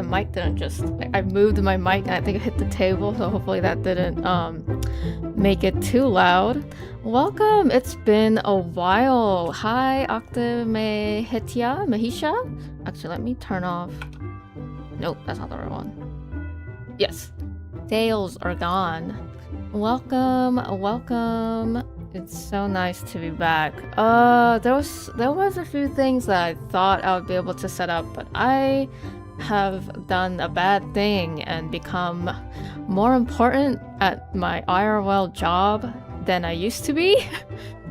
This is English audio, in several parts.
mic didn't just... I moved my mic and I think it hit the table, so hopefully that didn't make it too loud. Welcome! It's been a while. Hi, Mahisha? Actually, let me turn off... Nope, that's not the right one. Yes. Sales are gone. Welcome, welcome. It's so nice to be back. There was a few things that I thought I would be able to set up, but I have done a bad thing and become more important at my IRL job than I used to be.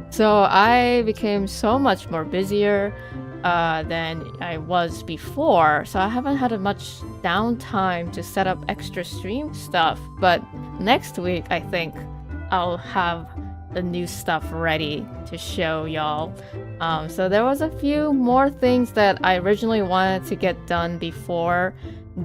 So I became so much more busier than I was before. So I haven't had much downtime to set up extra stream stuff, but next week I think I'll have the new stuff ready to show y'all. So there was a few more things that I originally wanted to get done before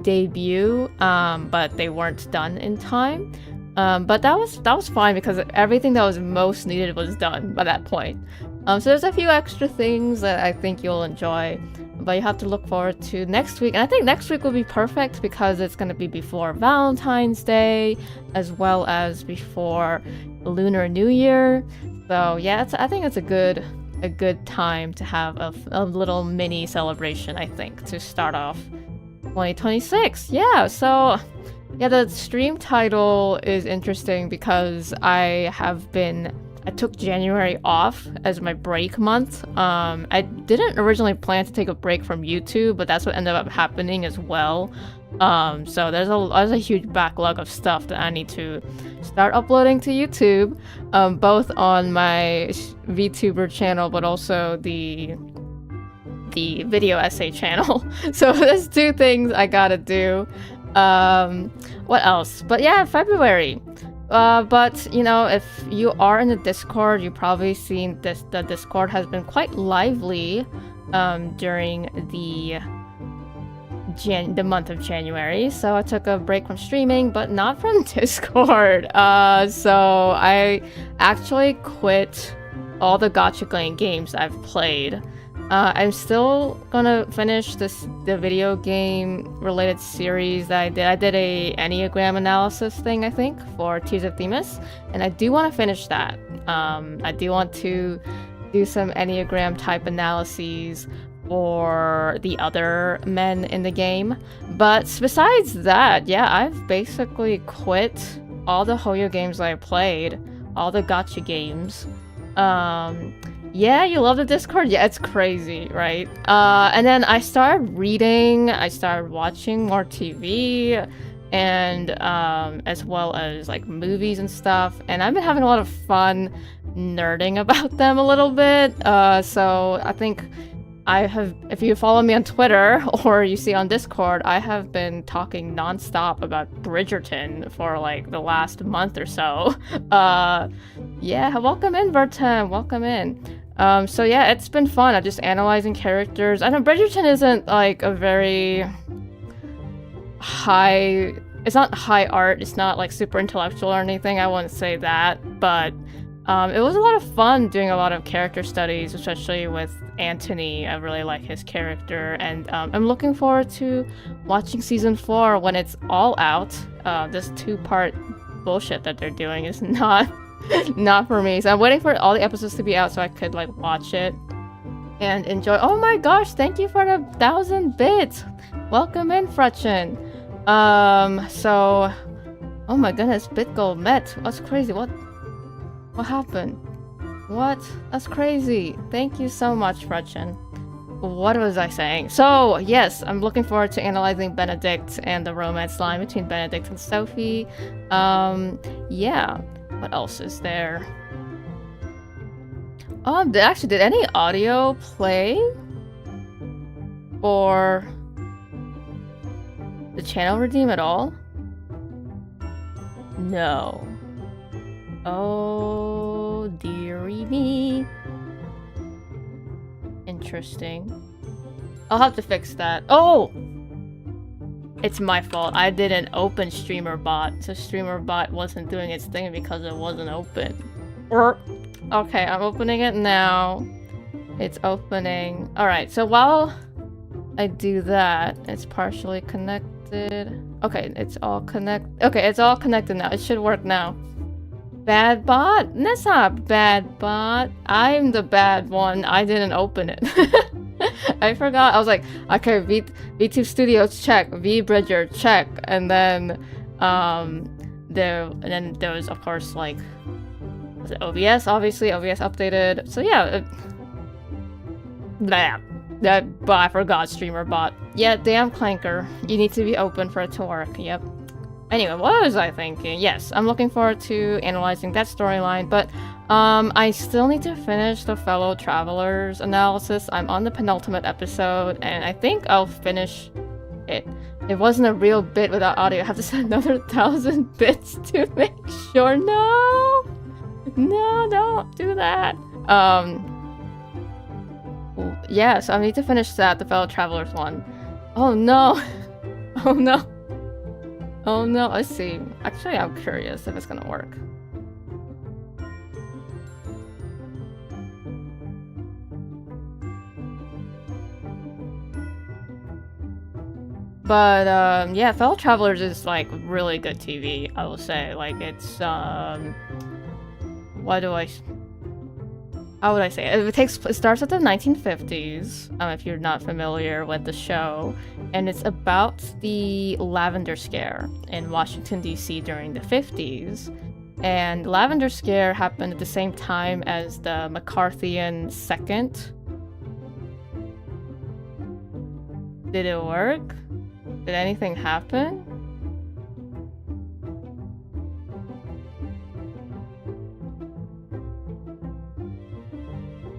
debut, but they weren't done in time. But that was fine because everything that was most needed was done by that point. So there's a few extra things that I think you'll enjoy, but you have to look forward to next week. And I think next week will be perfect because it's going to be before Valentine's Day as well as before Lunar New Year. So yeah, I think it's a good time to have a little mini celebration, I think, to start off 2026. Yeah, so yeah, the stream title is interesting because I took January off as my break month. I didn't originally plan to take a break from YouTube, but that's what ended up happening as well. So there's a huge backlog of stuff that I need to start uploading to YouTube, both on my VTuber channel, but also the video essay channel. So there's two things I gotta do. What else? But yeah, February. But you know, if you are in the Discord, you've probably seen the Discord has been quite lively during the month of January. So I took a break from streaming, but not from Discord. So I actually quit all the gacha games I've played. I'm still gonna finish the video game related series that I did. I did a Enneagram analysis thing, I think, for Tears of Themis, and I do want to finish that. I do want to do some Enneagram type analyses for the other men in the game. But besides that, yeah, I've basically quit all the Hoyo games that I played, all the gacha games. Yeah, you love the Discord? Yeah, it's crazy, right? And then I started reading, I started watching more TV, and as well as like movies and stuff, and I've been having a lot of fun nerding about them a little bit. So I think I have, if you follow me on Twitter or you see on Discord, I have been talking nonstop about Bridgerton for like the last month or so. Yeah, welcome in, Vertem, welcome in. So yeah, it's been fun. I'm just analyzing characters. I know Bridgerton isn't like a very high... It's not high art. It's not like super intellectual or anything. I wouldn't say that. But it was a lot of fun doing a lot of character studies, especially with Anthony. I really like his character. And I'm looking forward to watching season 4 when it's all out. This 2-part bullshit that they're doing is not for me. So I'm waiting for all the episodes to be out so I could like watch it and enjoy. Oh my gosh, thank you for the 1,000 bits. Welcome in, Frutchen. So oh my goodness, BitGold met. That's crazy. What happened? What? That's crazy. Thank you so much, Frutchen. What was I saying? So yes, I'm looking forward to analyzing Benedict and the romance line between Benedict and Sophie. Yeah. What else is there? Did any audio play for the channel redeem at all? No. Oh, dearie me. Interesting. I'll have to fix that. Oh! It's my fault. I didn't open StreamerBot, so StreamerBot wasn't doing its thing because it wasn't open. Okay, I'm opening it now. It's opening. Alright, so while I do that, it's partially connected. connected. Okay, it's all Okay, it's all connected now. It should work now. Bad bot? That's not bad bot. I'm the bad one. I didn't open it. I forgot. I was like, okay, VTube Studios check, VBridger check, and then there was of course like, was it OBS? Obviously, OBS updated. So yeah, but I forgot streamer bot. Yeah, damn Clanker. You need to be open for it to work. Yep. Anyway, what was I thinking? Yes, I'm looking forward to analyzing that storyline, but I still need to finish the Fellow Travelers analysis. I'm on the penultimate episode, and I think I'll finish it. It wasn't a real bit without audio. I have to send another 1,000 bits to make sure. No! No, don't do that. Yeah, so I need to finish that, the Fellow Travelers one. Oh no! Oh no! Oh no, let's see. Actually, I'm curious if it's gonna work. But, yeah, Fellow Travelers is, like, really good TV, I will say. Like, it's, how would I say it? It starts at the 1950s, if you're not familiar with the show, and it's about the Lavender Scare in Washington, D.C. during the 50s. And Lavender Scare happened at the same time as the McCarthyian Second. Did it work? Did anything happen?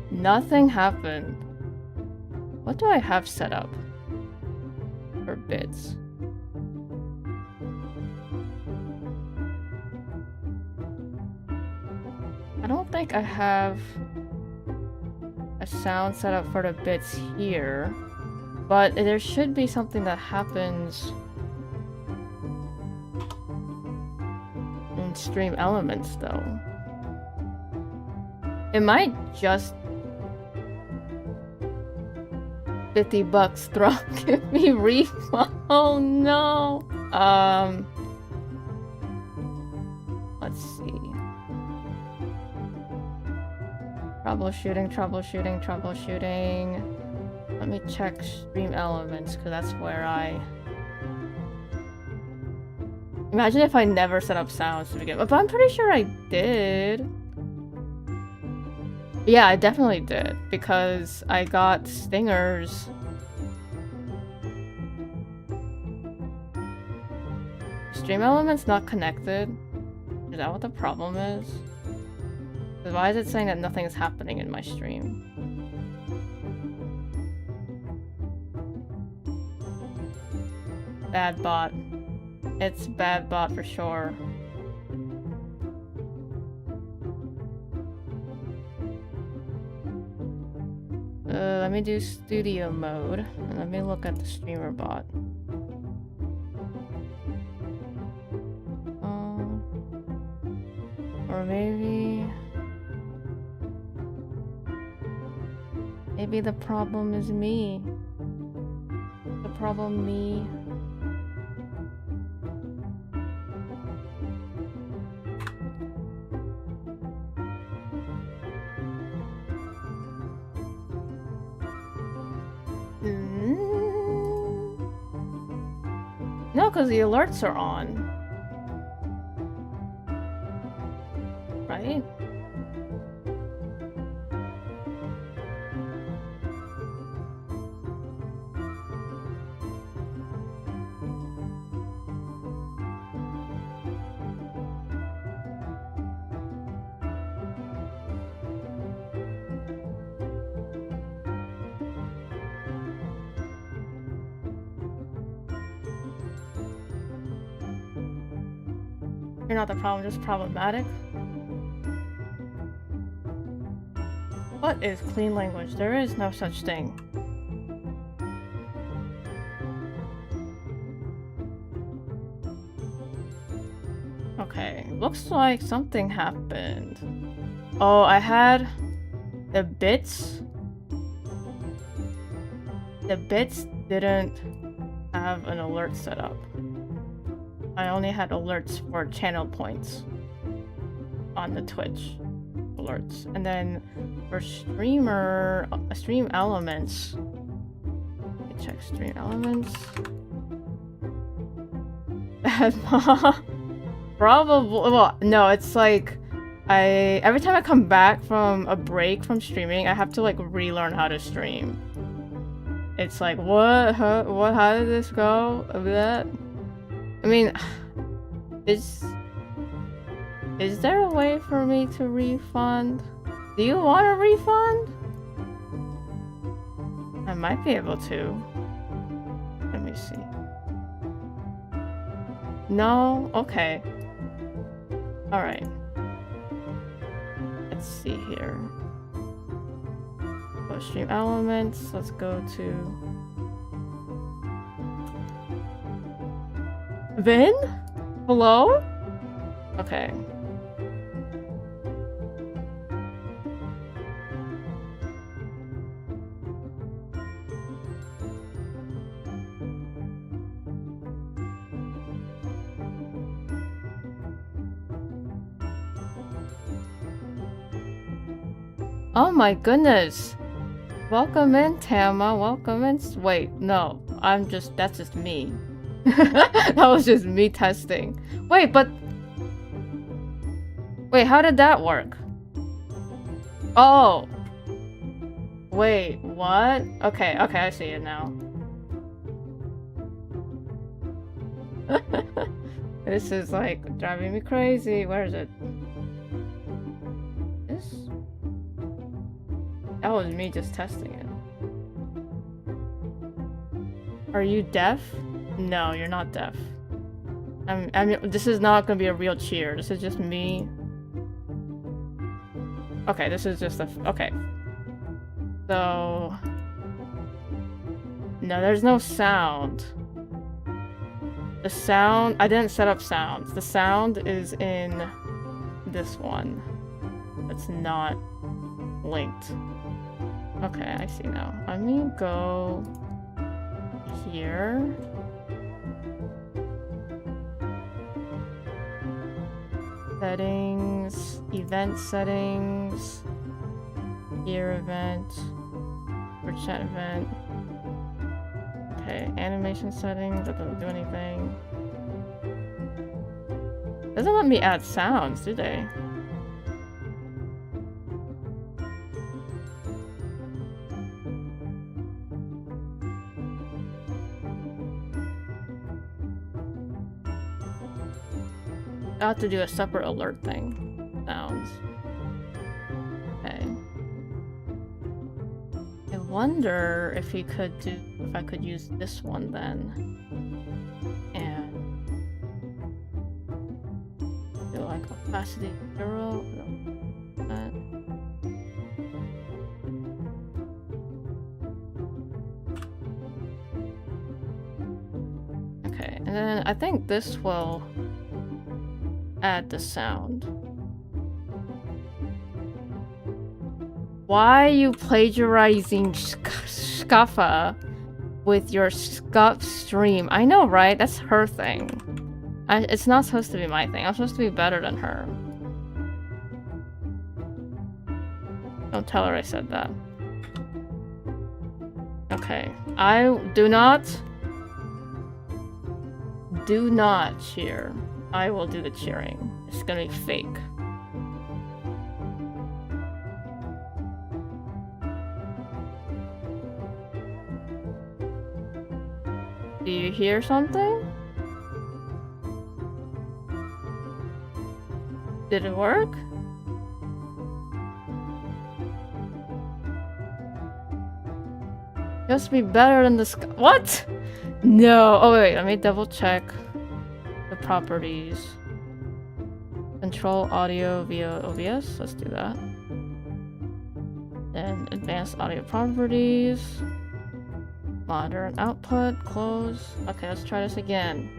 Nothing happened. What do I have set up for bits? I don't think I have a sound set up for the bits here, but there should be something that happens in Stream Elements though. It might just $50 throw. Give me refund. Oh no. Let's see. Troubleshooting. Let me check Stream Elements, because that's where I... Imagine if I never set up sounds to begin with, but I'm pretty sure I did. Yeah, I definitely did, because I got stingers. Stream Elements not connected? Is that what the problem is? Why is it saying that nothing is happening in my stream? Bad bot. It's bad bot for sure. Let me do studio mode, and let me look at the streamer bot. Or maybe the problem is me. The problem me. No, because the alerts are on. Right? You're not the problem, just problematic. What is clean language? There is no such thing. Okay, looks like something happened. Oh, I had the bits. The bits didn't have an alert set up. I only had alerts for channel points on the Twitch alerts. And then for stream elements, let me check stream elements. Probably, well, no, it's like every time I come back from a break from streaming, I have to like relearn how to stream. It's like, what? How did this go? That? I mean, is there a way for me to refund? Do you want a refund? I might be able to. Let me see. No? Okay. Alright. Let's see here. Go stream elements. Let's go to Vin? Hello? Okay. Oh my goodness. Welcome in, Tama. Welcome in. Wait, no. That's just me. That was just me testing. Wait, but... Wait, how did that work? Oh. Wait, what? Okay, I see it now. This is like driving me crazy. Where is it? This? That was me just testing it. Are you deaf? No, you're not deaf. I mean, this is not gonna be a real cheer. This is just me. Okay, this is just okay. So... No, there's no sound. The sound... I didn't set up sounds. The sound is in this one. It's not linked. Okay, I see now. Let me go here. Settings, event settings, gear event, or chat event. Okay, animation settings, that doesn't do anything. Doesn't let me add sounds, do they? I have to do a separate alert thing. Sounds. Okay. I wonder if I could use this one then. And do like opacity 0. Okay, and then I think this will add the sound. Why are you plagiarizing Scuffa with your Scuff stream? I know, right? That's her thing. It's not supposed to be my thing. I'm supposed to be better than her. Don't tell her I said that. Okay. I do not cheer. I will do the cheering. It's gonna be fake. Do you hear something? Did it work? Just be better than the what? No. Oh wait, let me double check. Properties. Control audio via OBS. Let's do that. Then advanced audio properties. Modern output. Close. Okay, let's try this again.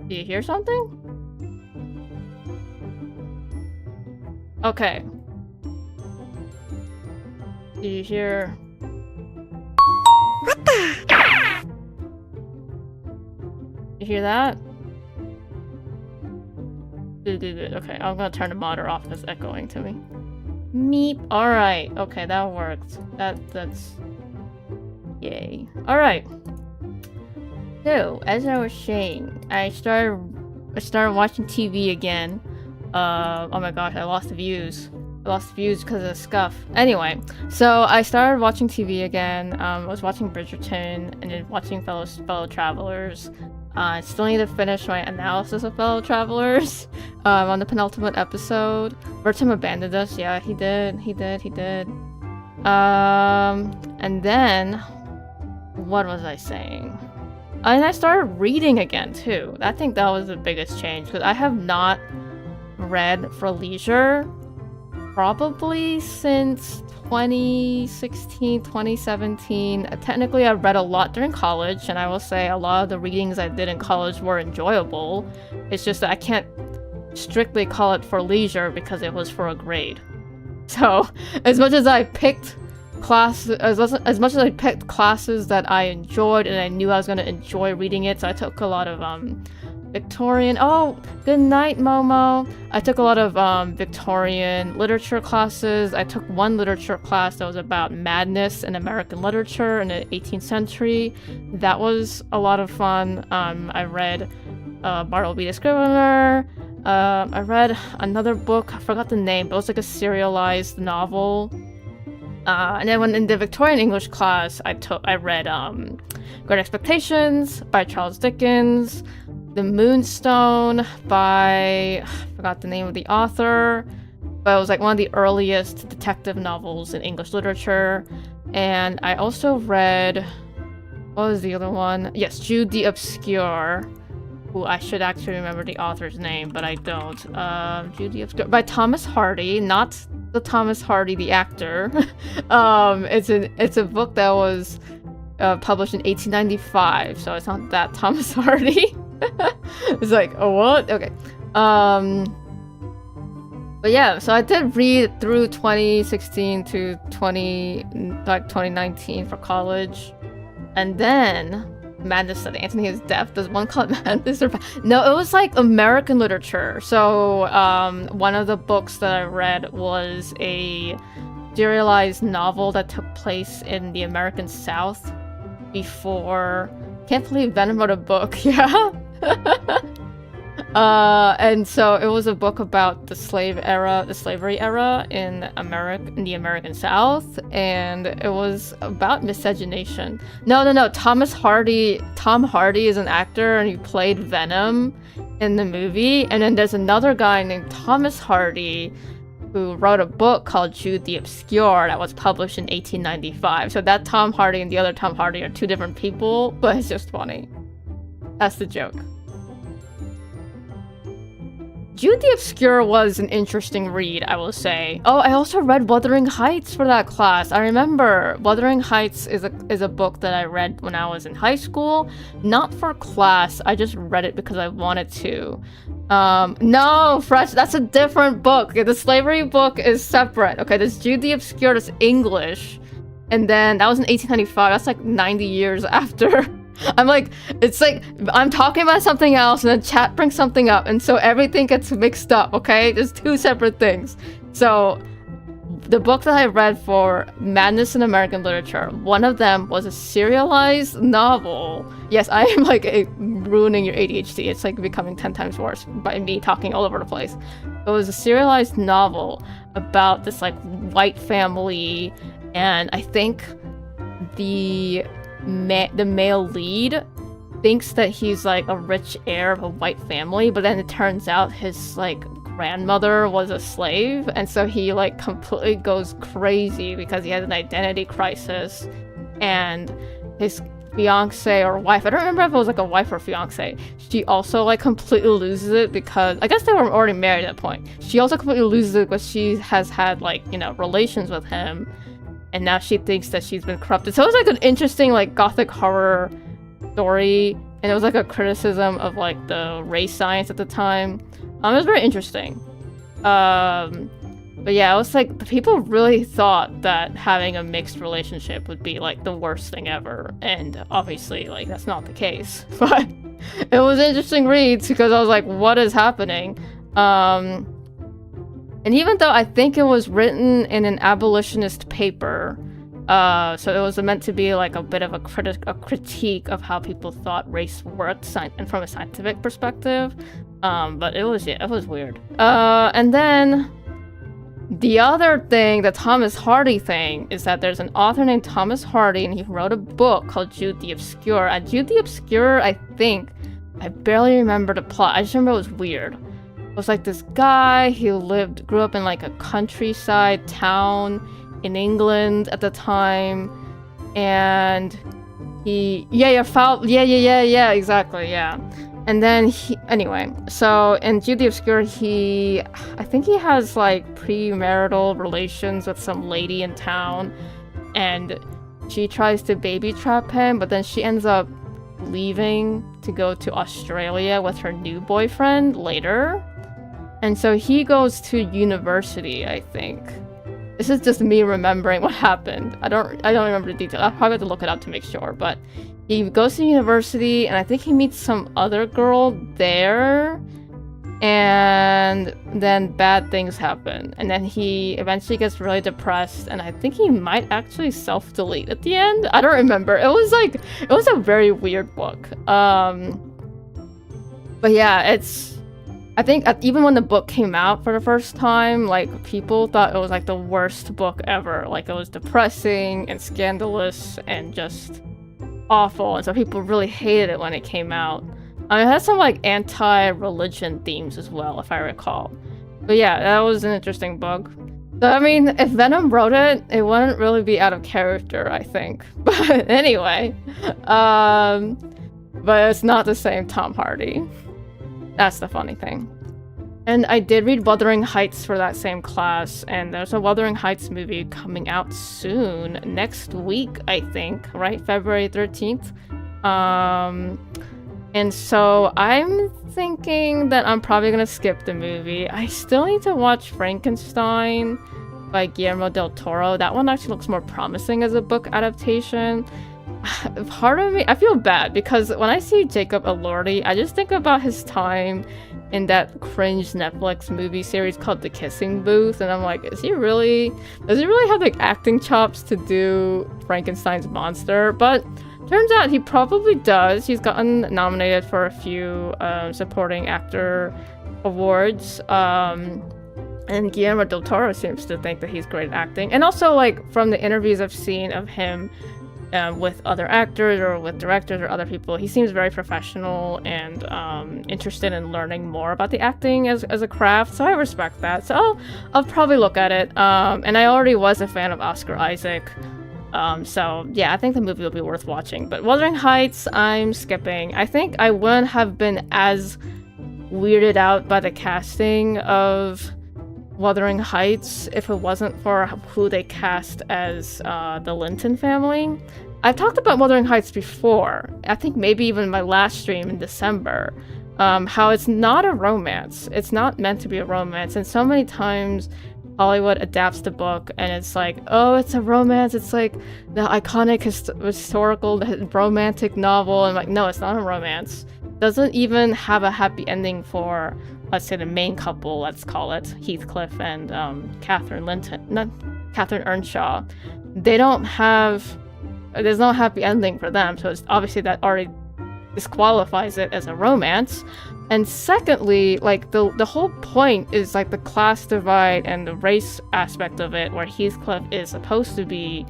Do you hear something? Okay. Do you hear? What the? You hear that? Okay, I'm gonna turn the monitor off. That's echoing to me. Meep. All right. Okay, that worked. That's. Yay. All right. So, as I was saying, I started watching TV again. Oh my gosh, I lost the views. I lost views because of the scuff. Anyway, so I started watching TV again. I was watching Bridgerton and then watching Fellow Travelers. I still need to finish my analysis of Fellow Travelers on the penultimate episode. Bertram abandoned us. Yeah, he did. And then, what was I saying? And I started reading again, too. I think that was the biggest change, because I have not read for leisure probably since 2016, 2017. Technically, I read a lot during college, and I will say a lot of the readings I did in college were enjoyable. It's just that I can't strictly call it for leisure because it was for a grade. So, as much as I picked classes that I enjoyed and I knew I was going to enjoy reading it, so I took a lot of Victorian. Oh, good night, Momo. I took a lot of Victorian literature classes. I took one literature class that was about madness in American literature in the 18th century. That was a lot of fun. I read Bartleby the Scrivener. I read another book. I forgot the name, but it was like a serialized novel. And then when in the Victorian English class, I read Great Expectations by Charles Dickens, The Moonstone by, I forgot the name of the author, but it was like one of the earliest detective novels in English literature. And I also read, what was the other one? Yes, Jude the Obscure, who I should actually remember the author's name, but I don't. Jude the Obscure by Thomas Hardy, not the Thomas Hardy, the actor. It's a book that was published in 1895, so it's not that Thomas Hardy. It's like, oh, what? Okay. But yeah, so I did read through 2016 to 2019 for college, and then Madness at Antony is Death. Does one call it Madness or no? It was like American literature. So one of the books that I read was a serialized novel that took place in the American South before. Can't believe Venom wrote a book. Yeah. And so it was a book about the slavery era in the American South, and it was about miscegenation. No. Tom Hardy is an actor, and he played Venom in the movie. And then there's another guy named Thomas Hardy who wrote a book called Jude the Obscure that was published in 1895. So that Tom Hardy and the other Tom Hardy are two different people, but it's just funny. That's the joke. Jude the Obscure was an interesting read, I will say. Oh, I also read Wuthering Heights for that class. I remember Wuthering Heights is a book that I read when I was in high school. Not for class, I just read it because I wanted to. No, Fresh, that's a different book. Okay, the slavery book is separate. Okay, this Jude the Obscure is English. And then that was in 1895. That's like 90 years after. I'm like, it's like, I'm talking about something else and then chat brings something up, and so everything gets mixed up, okay? There's two separate things. So, the book that I read for Madness in American Literature, one of them was a serialized novel. Yes, I am like ruining your ADHD. It's like becoming 10 times worse by me talking all over the place. It was a serialized novel about this like white family, and I think the male lead thinks that he's like a rich heir of a white family, but then it turns out his like grandmother was a slave, and so he like completely goes crazy because he has an identity crisis, and his fiance or wife, I don't remember if it was like a wife or fiance, she also like completely loses it because I guess they were already married at that point. She also completely loses it because she has had like, you know, relations with him, and now she thinks that she's been corrupted. So it was like an interesting like gothic horror story, and it was like a criticism of like the race science at the time. It was very interesting. But yeah, it was like, the people really thought that having a mixed relationship would be like the worst thing ever. And obviously, like, that's not the case. But it was interesting reads because I was like, what is happening? And even though I think it was written in an abolitionist paper, so it was meant to be like a bit of a critique of how people thought race worked and from a scientific perspective. But it was weird. And then the other thing, the Thomas Hardy thing, is that there's an author named Thomas Hardy, and he wrote a book called Jude the Obscure. And Jude the Obscure, I barely remember the plot. I just remember it was weird. It was like this guy, he grew up in like a countryside town in England at the time, and exactly. And then anyway, so in Jude the Obscure, I think he has like premarital relations with some lady in town, and she tries to baby trap him, but then she ends up leaving to go to Australia with her new boyfriend later. And so he goes to university, I think. This is just me remembering what happened. I don't remember the details. I'll probably have to look it up to make sure, but he goes to university, and I think he meets some other girl there, and then bad things happen. And then he eventually gets really depressed, and I think he might actually self-delete at the end. I don't remember. It was a very weird book. But yeah, I think even when the book came out for the first time, like, people thought it was like the worst book ever. Like, it was depressing and scandalous and just awful, and so people really hated it when it came out. It had some like anti-religion themes as well, if I recall. But yeah, that was an interesting book. So I mean, if Venom wrote it, it wouldn't really be out of character, I think. But anyway, but it's not the same Tom Hardy. That's the funny thing. And I did read Wuthering Heights for that same class, and there's a Wuthering Heights movie coming out soon, next week, I think, right? February 13th. And so I'm thinking that I'm probably gonna skip the movie. I still need to watch Frankenstein by Guillermo del Toro. That one actually looks more promising as a book adaptation. Part of me, I feel bad because when I see Jacob Elordi, I just think about his time in that cringe Netflix movie series called The Kissing Booth, and I'm like, does he really have like acting chops to do Frankenstein's monster? But turns out he probably does. He's gotten nominated for a few supporting actor awards, and Guillermo del Toro seems to think that he's great at acting. And also, like, from the interviews I've seen of him with other actors or with directors or other people, he seems very professional and interested in learning more about the acting as a craft, so I respect that. So I'll probably look at it. And I already was a fan of Oscar Isaac, so yeah, I think the movie will be worth watching. But Wuthering Heights, I'm skipping. I think I wouldn't have been as weirded out by the casting of Wuthering Heights if it wasn't for who they cast as the Linton family. I've talked about Wuthering Heights before, I think maybe even my last stream in December, how it's not a romance. It's not meant to be a romance, and so many times Hollywood adapts the book and it's like, oh, it's a romance, it's like the iconic historical romantic novel, and I'm like, no, it's not a romance. It doesn't even have a happy ending for, let's say, the main couple, let's call it, Heathcliff and Catherine Earnshaw. There's no happy ending for them, so it's obviously that already disqualifies it as a romance. And secondly, like, the whole point is like the class divide and the race aspect of it, where Heathcliff is supposed to be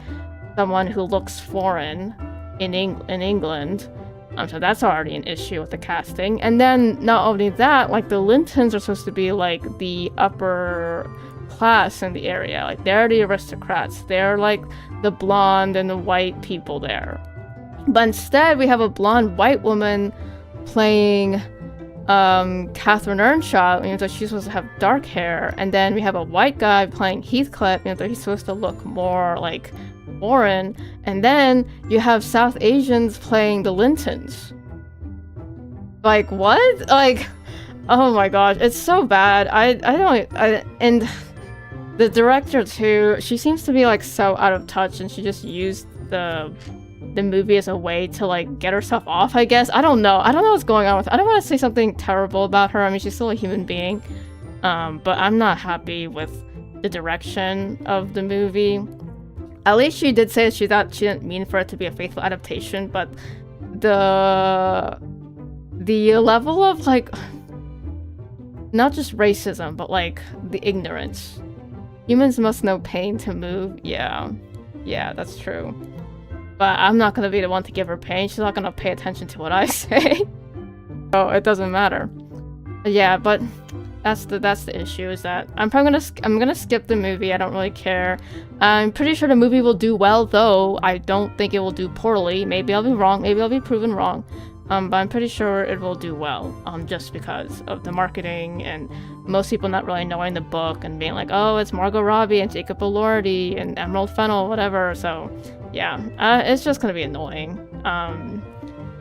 someone who looks foreign in England. So that's already an issue with the casting. And then not only that, like, the Lintons are supposed to be like the upper class in the area. Like, they're the aristocrats. They're like the blonde and the white people there. But instead, we have a blonde white woman playing Catherine Earnshaw, even though she's supposed to have dark hair. And then we have a white guy playing Heathcliff, even though he's supposed to look more like foreign. And then you have South Asians playing the Lintons. Like, what? Like, oh my gosh, it's so bad. And The director too, she seems to be like so out of touch, and she just used the movie as a way to like get herself off, I guess. I don't know what's going on with her. I don't want to say something terrible about her. I mean, she's still a human being, but I'm not happy with the direction of the movie. At least she did say she thought she didn't mean for it to be a faithful adaptation, but the level of like, not just racism, but like the ignorance. Humans must know pain to move. Yeah, that's true. But I'm not gonna be the one to give her pain. She's not gonna pay attention to what I say. So it doesn't matter. But yeah, but that's the issue, is that I'm gonna skip the movie. I don't really care. I'm pretty sure the movie will do well, though. I don't think it will do poorly. Maybe I'll be wrong. Maybe I'll be proven wrong. But I'm pretty sure it will do well, just because of the marketing and most people not really knowing the book and being like, oh, it's Margot Robbie and Jacob Elordi and Emerald Fennell, whatever. So yeah, it's just gonna be annoying.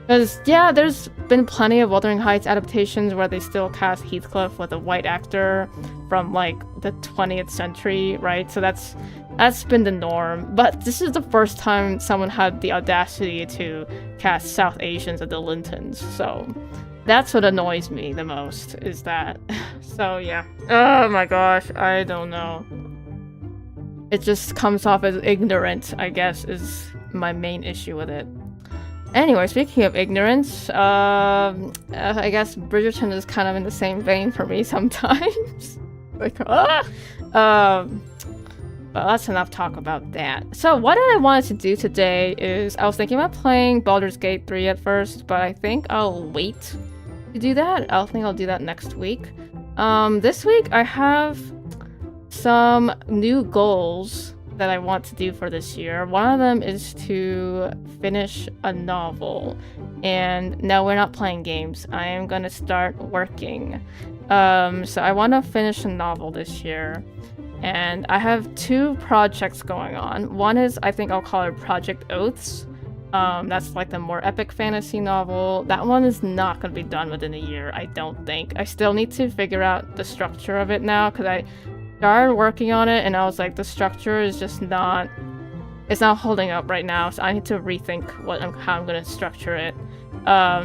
Because, yeah, there's been plenty of Wuthering Heights adaptations where they still cast Heathcliff with a white actor from, like, the 20th century, right? So that's been the norm. But this is the first time someone had the audacity to cast South Asians as the Lintons. So that's what annoys me the most, is that. So, yeah. Oh my gosh, I don't know. It just comes off as ignorant, I guess, is my main issue with it. Anyway, speaking of ignorance, I guess Bridgerton is kind of in the same vein for me sometimes. Like, but that's enough talk about that. So what I wanted to do today is, I was thinking about playing Baldur's Gate 3 at first, but I think I'll wait to do that. I think I'll do that next week. This week I have some new goals that I want to do for this year. One of them is to finish a novel. And no, we're not playing games. I am gonna start working. So I want to finish a novel this year. And I have 2 projects going on. One is, I think I'll call it Project Oaths. That's like the more epic fantasy novel. That one is not gonna be done within a year, I don't think. I still need to figure out the structure of it now, because I started working on it and I was like, the structure is just not, it's not holding up right now, so I need to rethink how I'm gonna structure it.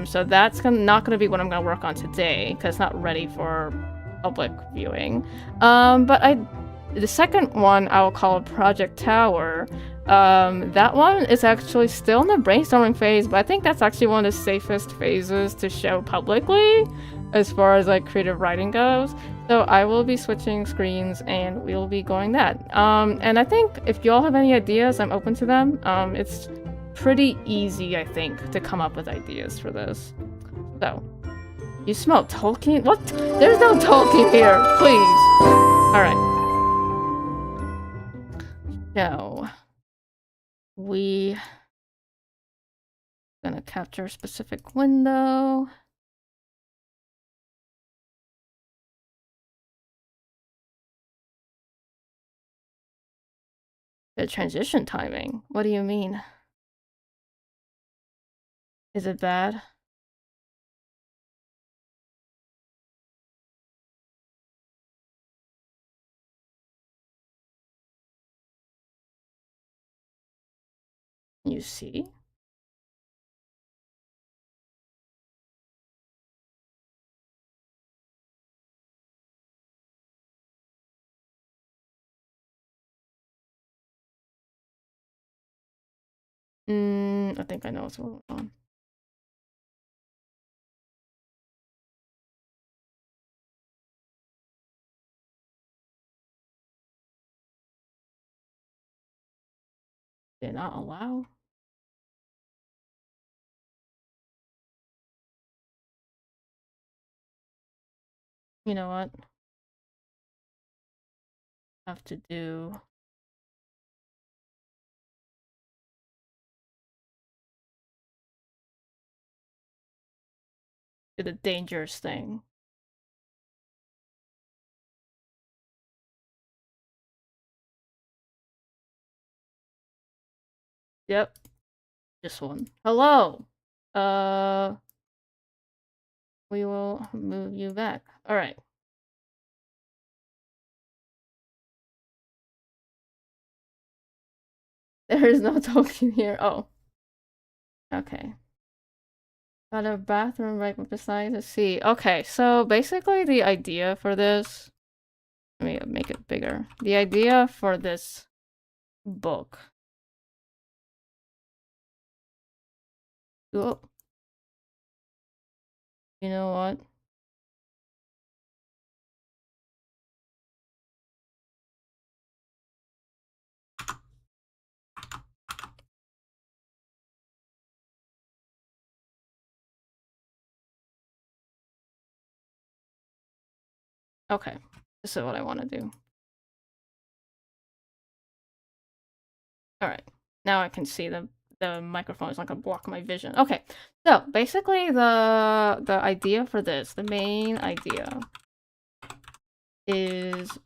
So that's not gonna be what I'm gonna work on today, because it's not ready for public viewing. But the second one I will call Project Tower. That one is actually still in the brainstorming phase, but I think that's actually one of the safest phases to show publicly as far as like creative writing goes. So I will be switching screens and we'll be going that. And I think if you all have any ideas, I'm open to them. It's pretty easy, I think, to come up with ideas for this. So, you smell Tolkien? What? There's no Tolkien here, please. Alright. So, we gonna capture a specific window. The transition timing? What do you mean? Is it bad? You see? I think I know what's going on. Did not allow? You know what? Have to do the dangerous thing. Yep. This one. Hello! We will move you back. Alright. There is no token here. Oh. Okay. Got a bathroom right beside the sea. Okay, so basically the idea for this... Let me make it bigger. The idea for this book... Oh. You know what? Okay, this is what I want to do. Alright, now I can see the microphone is not gonna block my vision. Okay, so basically the idea for this, the main idea, is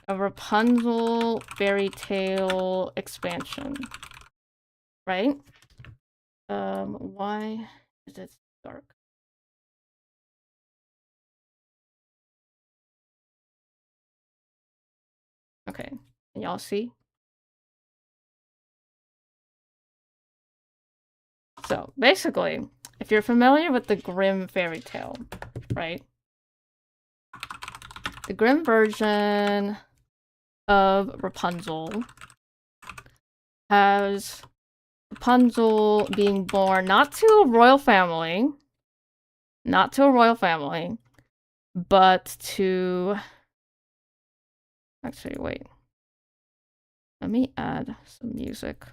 a Rapunzel fairy tale expansion, right? Why is it dark? Okay, can y'all see? So basically, if you're familiar with the Grimm fairy tale, right? The Grimm version of Rapunzel has Rapunzel being born not to a royal family, but to... Actually, wait. Let me add some music.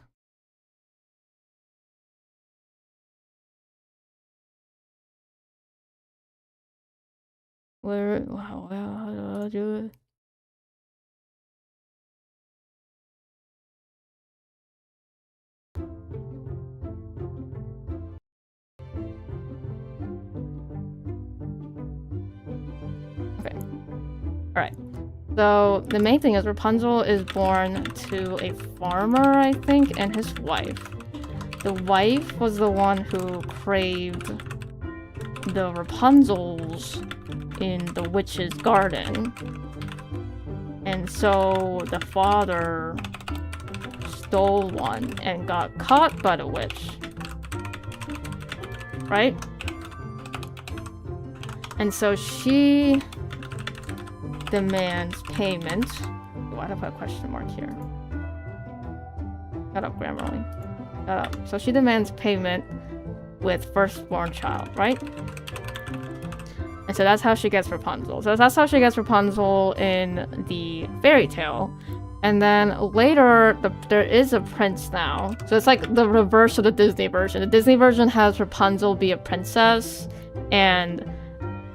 How do I do it? Okay. Alright. So, the main thing is Rapunzel is born to a farmer, I think, and his wife. The wife was the one who craved the Rapunzels in the witch's garden. And so the father stole one and got caught by the witch. Right? And so she demands payment. Why do I put a question mark here? Shut up, Grammarly. Shut up. So she demands payment with firstborn child, right? And so that's how she gets Rapunzel. So that's how she gets Rapunzel in the fairy tale. And then later, there is a prince now. So it's like the reverse of the Disney version. The Disney version has Rapunzel be a princess and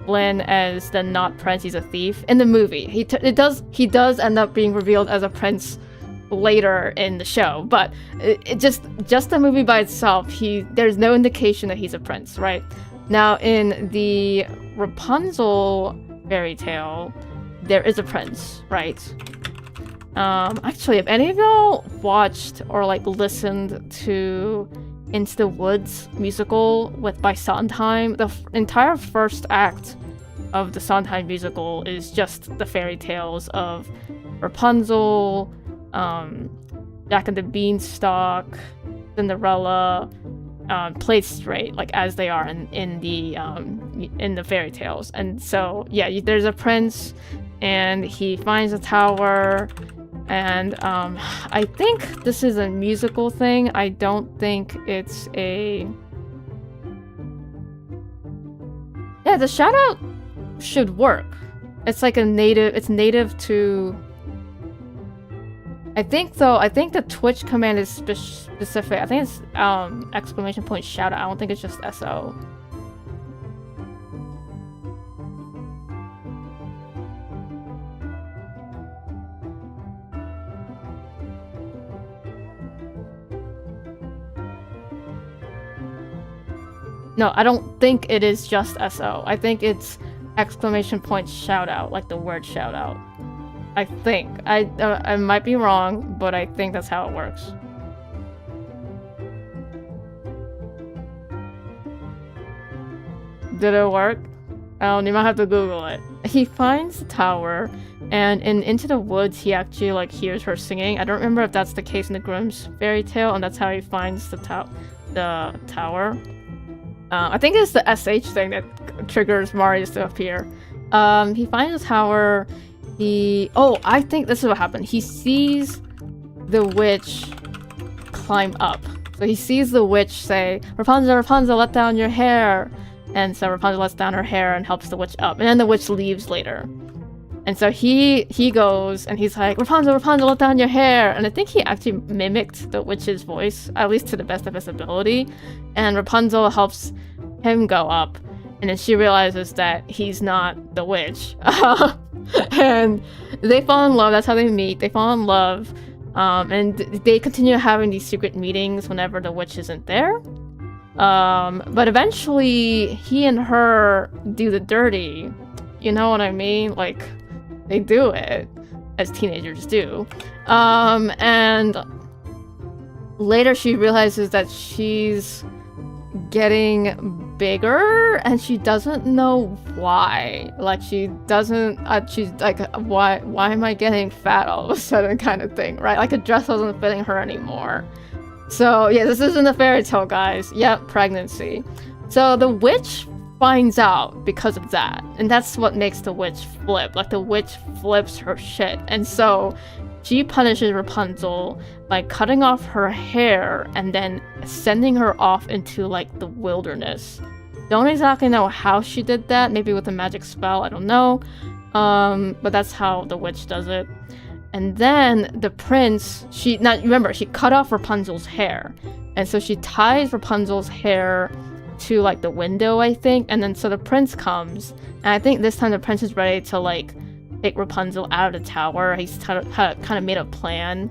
Flynn as the not prince, he's a thief. In the movie, he does end up being revealed as a prince later in the show, but it just the movie by itself, there's no indication that he's a prince, right? Now in the Rapunzel fairy tale, there is a prince, right? Actually, if any of y'all watched or like listened to Into the Woods musical by Sondheim, the entire first act of the Sondheim musical is just the fairy tales of Rapunzel, Jack and the Beanstalk, Cinderella, played straight, like as they are in the fairy tales. And so yeah, there's a prince, and he finds a tower. And I think this is a musical thing. I don't think it's a... Yeah, the shout-out should work. It's like it's native to... I think the Twitch command is specific. I think it's exclamation point shout-out. I don't think it's just SO. No, I don't think it is just SO. I think it's exclamation point shout out, like the word shout out. I think. I might be wrong, but I think that's how it works. Did it work? You might have to Google it. He finds the tower, and into the woods, he actually like hears her singing. I don't remember if that's the case in the Grimm's fairy tale, and that's how he finds the tower. I think it's the SH thing that triggers Marius to appear. He finds the tower. I think this is what happened. He sees the witch climb up. So he sees the witch say, "Rapunzel, Rapunzel, let down your hair." And so Rapunzel lets down her hair and helps the witch up. And then the witch leaves later. And so he goes and he's like, "Rapunzel, Rapunzel, let down your hair." And I think he actually mimicked the witch's voice, at least to the best of his ability. And Rapunzel helps him go up. And then she realizes that he's not the witch. And they fall in love. That's how they meet. They fall in love. And they continue having these secret meetings whenever the witch isn't there. But eventually he and her do the dirty. You know what I mean? Like, they do it, as teenagers do. And later she realizes that she's getting bigger and she doesn't know why. Like, she doesn't, she's like, why am I getting fat all of a sudden kind of thing, right? Like, a dress wasn't fitting her anymore. So yeah, this isn't a fairy tale, guys. Yep, pregnancy. So the witch finds out because of that, and that's what makes the witch flip. Like, the witch flips her shit, and so she punishes Rapunzel by cutting off her hair and then sending her off into like the wilderness. Don't exactly know how she did that. Maybe with a magic spell, I don't know. But that's how the witch does it. And then the prince, remember, she cut off Rapunzel's hair. And so she ties Rapunzel's hair to like the window, I think. And then so the prince comes. And I think this time the prince is ready to like take Rapunzel out of the tower. He's kind of made a plan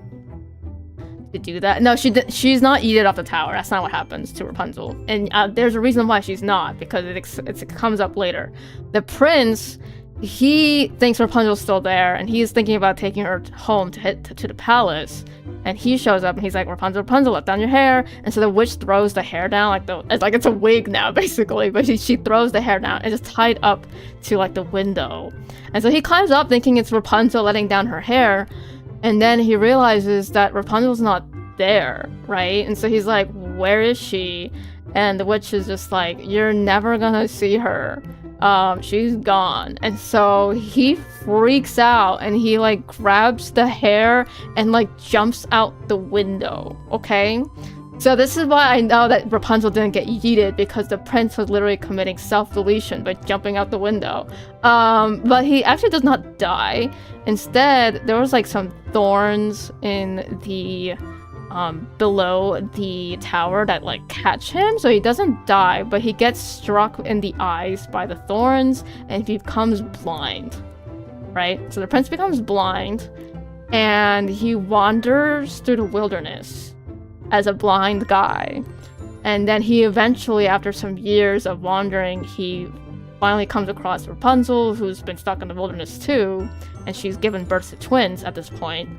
to do that. No, she's not yeeted off the tower. That's not what happens to Rapunzel. And there's a reason why she's not, because it comes up later. The prince, he thinks Rapunzel's still there, and he's thinking about taking her home to the palace. And he shows up, and he's like, "Rapunzel, Rapunzel, let down your hair." And so the witch throws the hair down, it's a wig now, basically. But she throws the hair down and just tied up to like the window. And so he climbs up, thinking it's Rapunzel letting down her hair. And then he realizes that Rapunzel's not there, right? And so he's like, "Where is she?" And the witch is just like, "You're never gonna see her. She's gone." And so he freaks out and he like grabs the hair and like jumps out the window, okay? So this is why I know that Rapunzel didn't get yeeted, because the prince was literally committing self-deletion by jumping out the window. But he actually does not die. Instead, there was like some thorns in the below the tower that like catch him, so he doesn't die, but he gets struck in the eyes by the thorns and he becomes blind, right? So the prince becomes blind and he wanders through the wilderness as a blind guy. And then he eventually, after some years of wandering, he finally comes across Rapunzel, who's been stuck in the wilderness too, and she's given birth to twins at this point.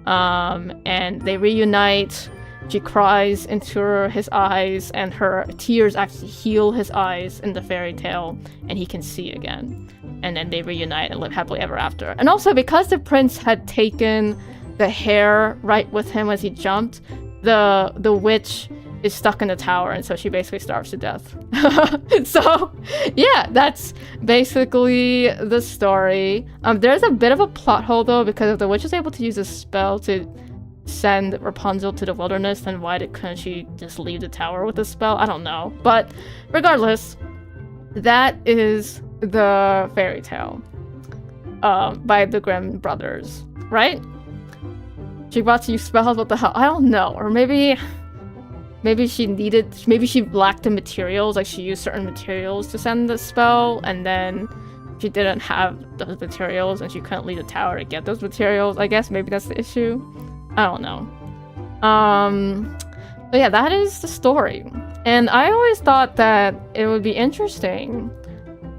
And they reunite. She cries into his eyes, and her tears actually heal his eyes in the fairy tale, and he can see again. And then they reunite and live happily ever after. And also, because the prince had taken the hair right with him as he jumped, the witch is stuck in the tower, and so she basically starves to death. So yeah, that's basically the story. There's a bit of a plot hole though, because if the witch is able to use a spell to send Rapunzel to the wilderness, then why couldn't she just leave the tower with the spell? I don't know. But regardless, that is the fairy tale by the Grimm brothers, right? She brought to use spells, what the hell? I don't know. Or maybe she lacked the materials, like she used certain materials to send the spell, and then she didn't have those materials and she couldn't leave the tower to get those materials. I guess maybe that's the issue. I don't know. But yeah, that is the story. And I always thought that it would be interesting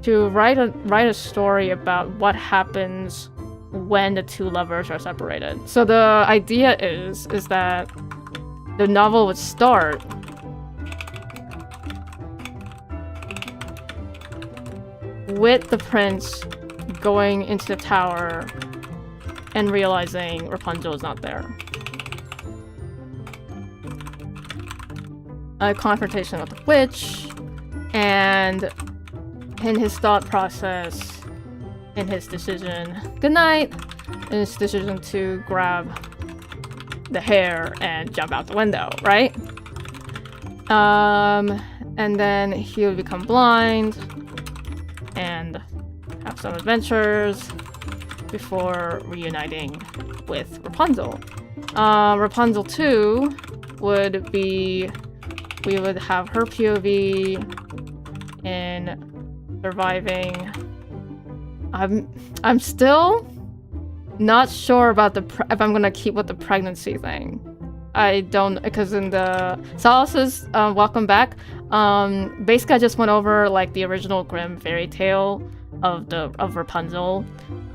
to write a story about what happens when the two lovers are separated. So the idea is that the novel would start with the prince going into the tower and realizing Rapunzel is not there. A confrontation with the witch, and in his thought process, in his decision, good night, in his decision to grab the hair and jump out the window, right? And then he would become blind and have some adventures before reuniting with Rapunzel. Rapunzel 2 would be, we would have her POV in surviving. I'm still not sure about if I'm gonna keep with the pregnancy thing. I don't, because in the Solace's welcome back. Basically I just went over like the original Grimm fairy tale of Rapunzel.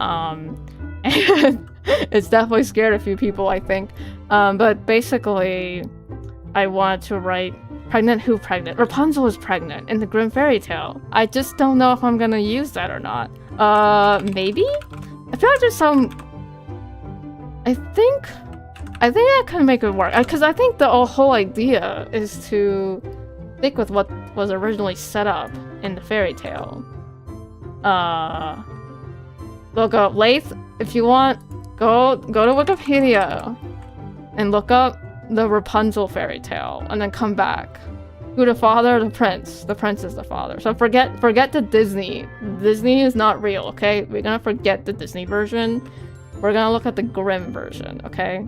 And it's definitely scared a few people, I think. But basically I want to write pregnant. Who pregnant? Rapunzel is pregnant in the Grimm fairy tale. I just don't know if I'm gonna use that or not. Maybe? I feel like there's some... I think I can make it work. Because I think the whole idea is to stick with what was originally set up in the fairy tale. Look up Lath, if you want, go to Wikipedia and look up the Rapunzel fairy tale and then come back. Who the father? The prince. The prince is the father. So forget the Disney. Disney is not real, okay? We're gonna forget the Disney version. We're gonna look at the Grimm version, okay?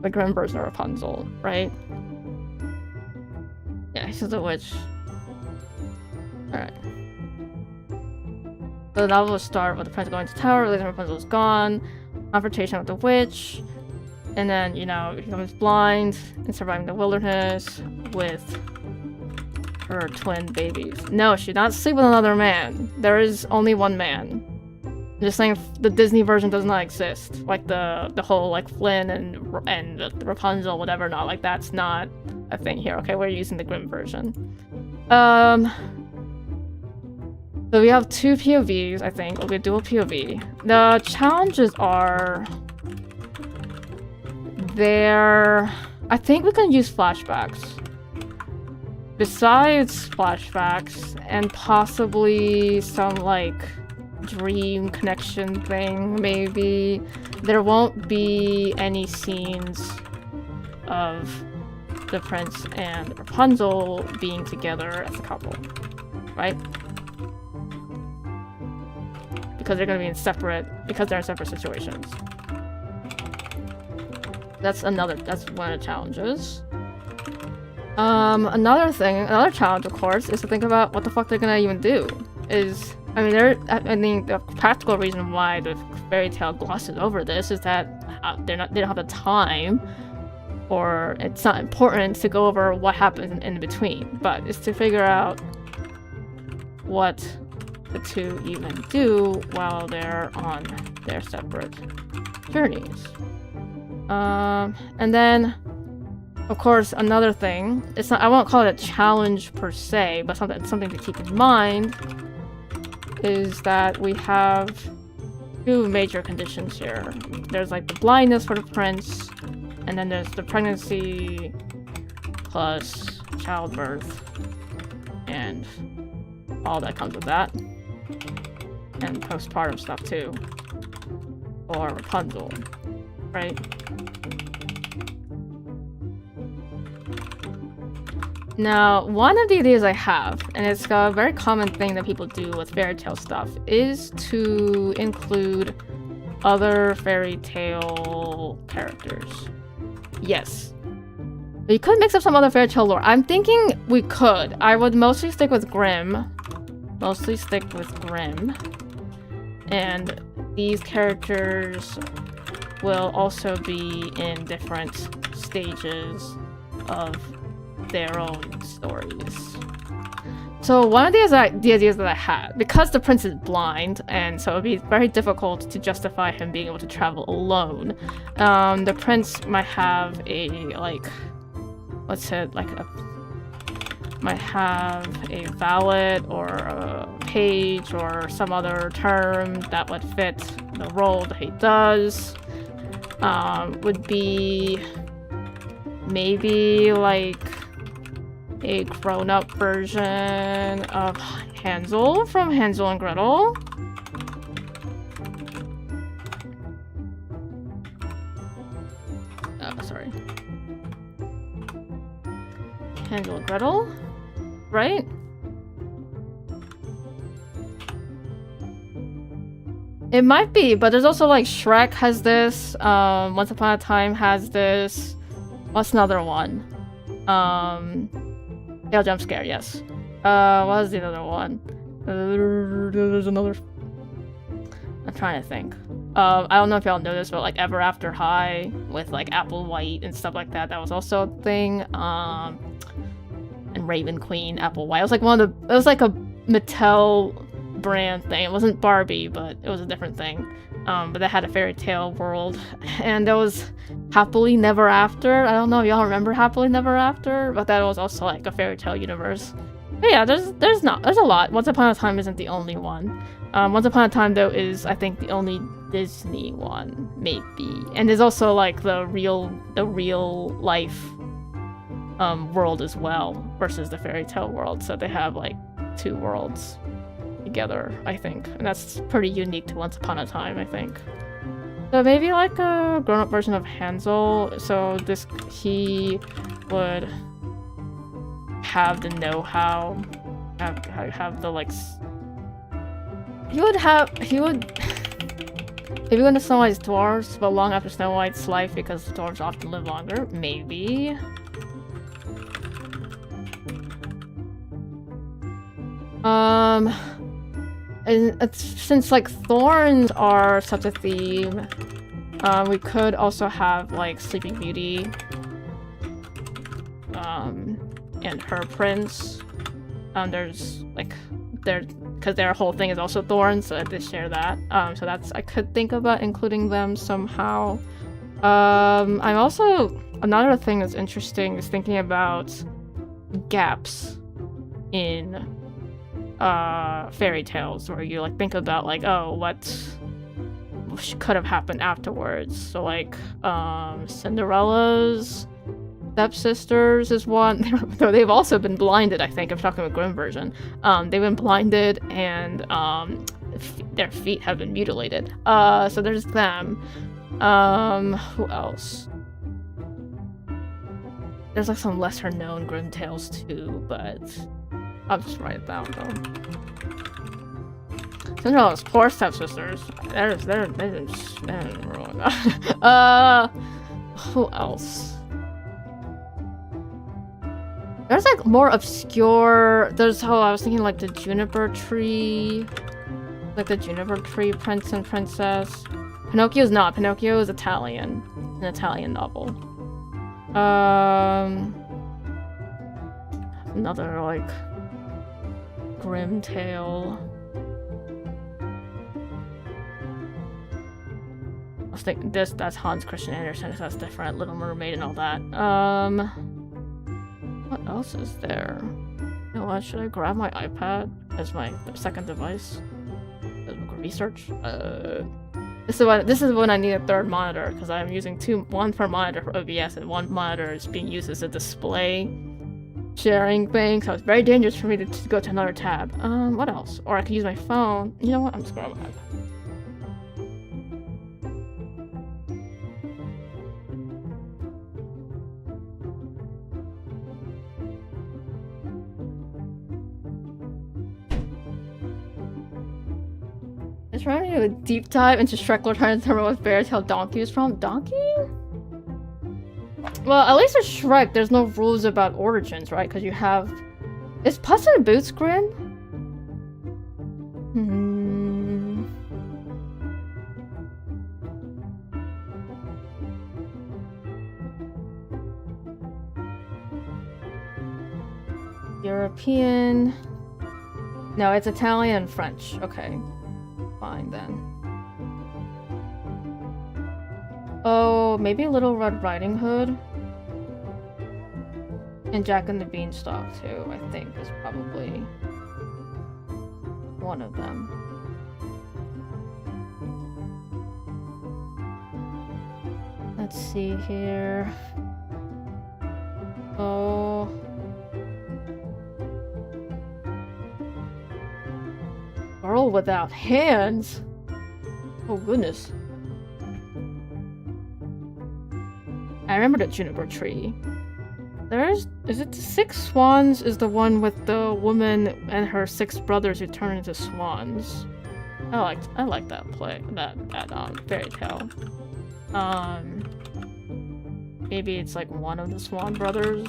The Grimm version of Rapunzel, right? Yeah, she's a witch. Alright. So the novel will start with the prince going to the tower, realizing Rapunzel is gone, confrontation with the witch, and then, you know, he becomes blind and surviving the wilderness with her twin babies. No, she did not sleep with another man. There is only one man. I'm just saying the Disney version does not exist. Like the whole like Flynn and the Rapunzel, whatever, not like that's not a thing here. Okay, we're using the Grimm version. So we have two POVs, I think. It'll be a dual POV. The challenges are there. I think we can use flashbacks. Besides flashbacks and possibly some like dream connection thing, maybe there won't be any scenes of the prince and Rapunzel being together as a couple, right? Because they're gonna be in separate, because they're in separate situations. That's one of the challenges. Another challenge, of course, is to think about what the fuck they're gonna even do. I mean, the practical reason why the fairy tale glosses over this is that they don't have the time, or it's not important to go over what happens in between, but it's to figure out what the two even do while they're on their separate journeys. And then, of course, another thing, I won't call it a challenge per se, but something to keep in mind is that we have two major conditions here. There's like the blindness for the prince, and then there's the pregnancy plus childbirth and all that comes with that. And postpartum stuff too. Or Rapunzel, right? Now, one of the ideas I have, and it's a very common thing that people do with fairy tale stuff, is to include other fairy tale characters. Yes. You could mix up some other fairy tale lore. I'm thinking we could. I would mostly stick with Grimm. And these characters will also be in different stages of their own stories. So one of the ideas that I had, because the prince is blind, and so it would be very difficult to justify him being able to travel alone, the prince might have a, like, let's say, like might have a valet or a page or some other term that would fit the role that he does. Would be maybe like a grown-up version of Hansel from Hansel and Gretel. Sorry. Hansel and Gretel, right? It might be, but there's also like Shrek has this, Once Upon a Time has this. What's another one? Yeah, Jump Scare, yes. What was the other one? There's another. I'm trying to think. I don't know if y'all know this, but like Ever After High with like Apple White and stuff like that. That was also a thing. And Raven Queen, Apple White. It was like one of the. It was like a Mattel brand thing. It wasn't Barbie, but it was a different thing. But that had a fairy tale world, and there was Happily Never After. I don't know if y'all remember Happily Never After, but that was also like a fairy tale universe. But yeah, there's a lot. Once Upon a Time isn't the only one. Once Upon a Time though is I think the only Disney one, maybe. And there's also like the real life world as well versus the fairy tale world. So they have like two worlds together, I think. And that's pretty unique to Once Upon a Time, I think. So maybe like a grown-up version of Hansel. So he would have the know-how, have the like. He would maybe go into Snow White's dwarves, but long after Snow White's life because dwarves often live longer. Maybe. And since like thorns are such a theme, we could also have like Sleeping Beauty, and her prince. Because their whole thing is also thorns, so they share that. So that's I could think about including them somehow. I'm also another thing that's interesting is thinking about gaps in fairy tales where you like think about like, oh, what could have happened afterwards. So like Cinderella's stepsisters is one, though they've also been blinded, I think. I'm talking about Grimm version. They've been blinded and their feet have been mutilated. So there's them. Who else? There's like some lesser known Grimm tales too, but I'll just write it down though. Cinderella's poor stepsisters. They're wrong. Who else? There's like more obscure. There's I was thinking like the Juniper Tree, like the Juniper Tree Prince and Princess. Pinocchio's not. Pinocchio is Italian, an Italian novel. Another like Grimm tale. I was thinking that's Hans Christian Andersen, so that's different. Little Mermaid and all that. What else is there? You know what? Should I grab my iPad as my second device? Research. This is when I need a third monitor because I'm using one per monitor for OBS and one monitor is being used as a display sharing thing. So it's very dangerous for me to go to another tab. What else? Or I could use my phone. You know what? I'm just grabbing my iPad. It's trying to do a deep dive into Shrek Lord trying to determine what fairy tale Donkey is from. Donkey? Well, at least with Shrek, there's no rules about origins, right? Because you have... Is Puss in Boots Grimm? European... No, it's Italian and French. Okay. Fine then. Oh, maybe Little Red Riding Hood And Jack and the Beanstalk too, I think, is probably one of them. Let's see here. Oh. Girl without hands? Oh goodness. I remember the juniper tree. Is it the Six Swans is the one with the woman and her 6 brothers who turn into swans. I like that fairy tale. Maybe it's like one of the Swan brothers.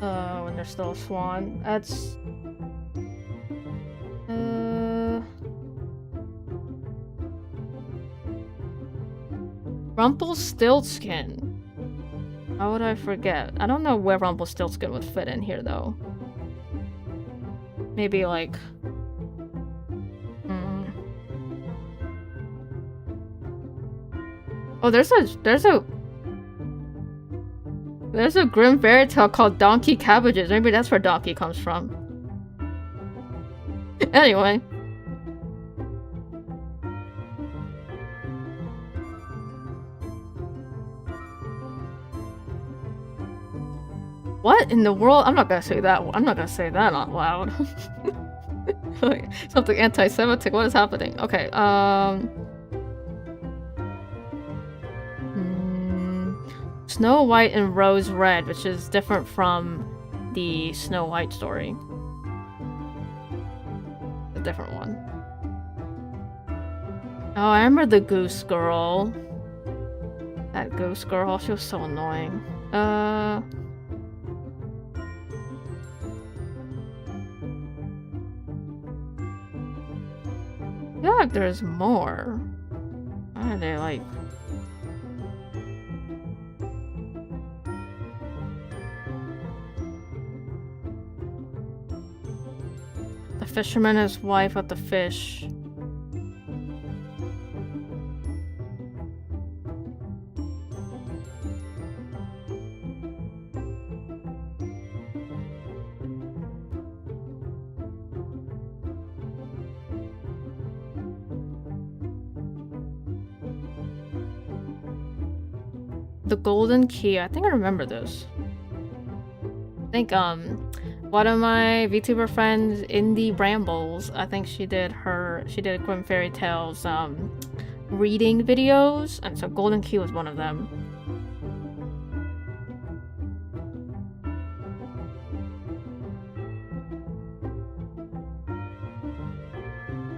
When they're still a swan. That's Rumpelstiltskin. How would I forget? I don't know where Rumpelstiltskin would fit in here though. Maybe like Oh, there's a Grimm fairy tale called Donkey Cabbages. Maybe that's where Donkey comes from. Anyway. What in the world? I'm not gonna say that. I'm not gonna say that out loud. Something anti-Semitic. What is happening? Okay. Snow White and Rose Red, which is different from the Snow White story. A different one. Oh, I remember the Goose Girl. That Goose Girl, she was so annoying. I feel like there's more. Why are they like... The fisherman and his wife with the fish. The Golden Key. I think I remember this. I think one of my VTuber friends, Indie Brambles, I think she did Grimm Fairy Tales reading videos, and so Golden Key was one of them.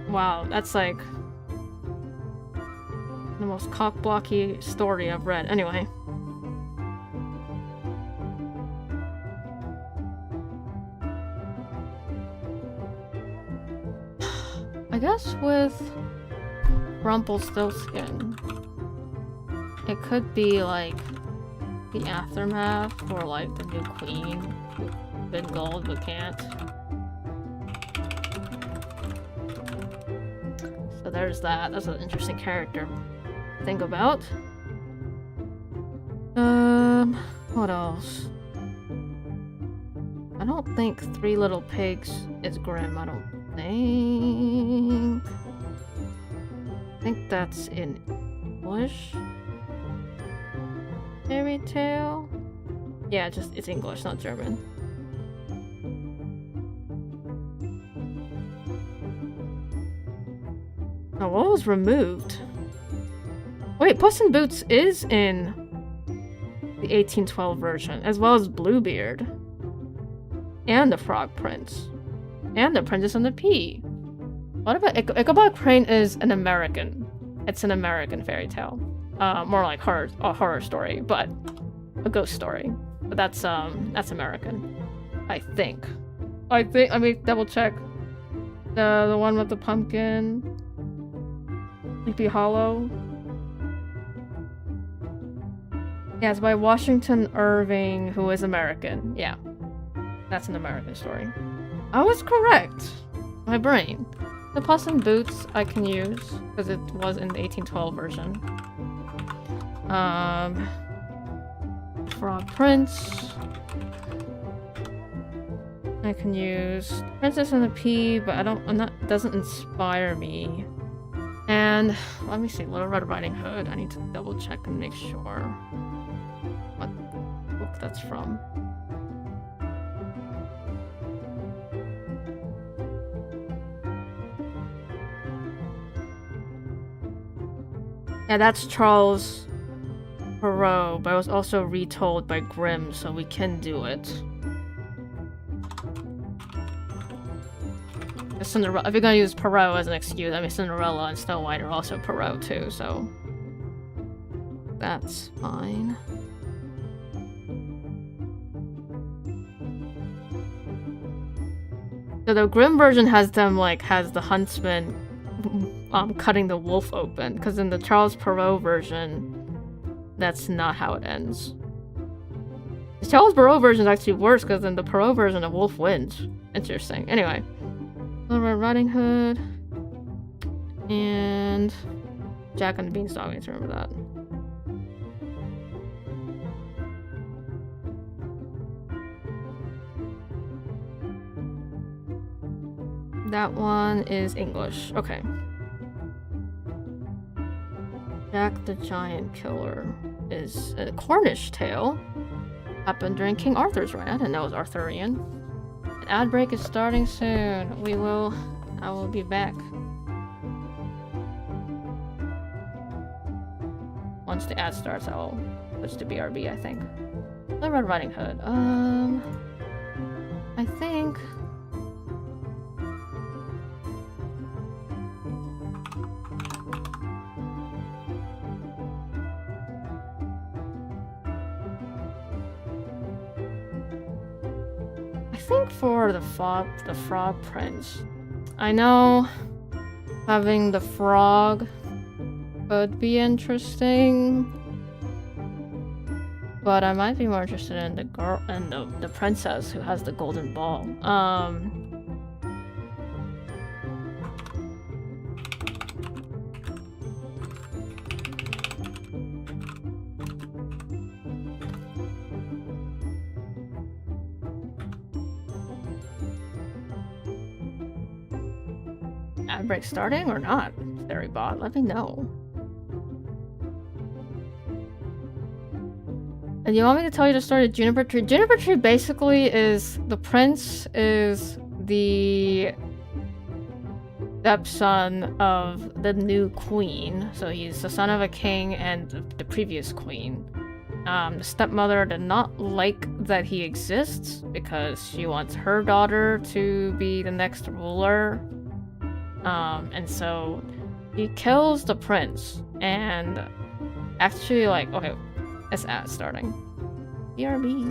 Wow, that's like the most cock-blocky story I've read. Anyway. I guess with Rumpelstiltskin, it could be like the aftermath or like the new queen who's been gold but can't. So there's that. That's an interesting character to think about. What else? I don't think Three Little Pigs is Grimm. I don't think that's in English fairy tale. Yeah, it's English, not German. Oh, what was removed? Wait, Puss in Boots is in the 1812 version, as well as Bluebeard and the Frog Prince. And the Princess and the Pea. What about Ichabod Crane is an American. It's an American fairy tale. More like a horror story, but a ghost story. But that's American. I think. I mean, double check. The one with the pumpkin. Sleepy Hollow. Yeah, it's by Washington Irving, who is American. Yeah. That's an American story. I was correct. My brain. The Puss in Boots I can use because it was in the 1812 version. Frog Prince. I can use Princess and the Pea, but doesn't inspire me. And let me see, Little Red Riding Hood. I need to double check and make sure what book that's from. Yeah, that's Charles Perrault, but it was also retold by Grimm, so we can do it. Cinderella. If you're gonna use Perrault as an excuse, I mean Cinderella and Snow White are also Perrault too, so that's fine. So the Grimm version has them has the huntsman cutting the wolf open, because in the Charles Perrault version, that's not how it ends. The Charles Perrault version is actually worse, because in the Perrault version, the wolf wins. Interesting. Anyway. Little Red Riding Hood. And Jack and the Beanstalk, I need to remember that. That one is English. Okay. Jack the Giant Killer is a Cornish tale. Happened during King Arthur's reign. I didn't know it was Arthurian. An ad break is starting soon. I will be back. Once the ad starts, I will switch to BRB, I think. The Red Riding Hood. I think... for the Frog Prince, I know having the frog could be interesting, but I might be more interested in the girl and the princess who has the golden ball. Ad break starting or not? Theorybot, let me know. And you want me to tell you the story of Juniper Tree? Juniper Tree basically is the prince is the stepson of the new queen. So he's the son of a king and the previous queen. The stepmother did not like that he exists because she wants her daughter to be the next ruler. And so he kills the prince, and actually, okay, it's ad starting. BRB.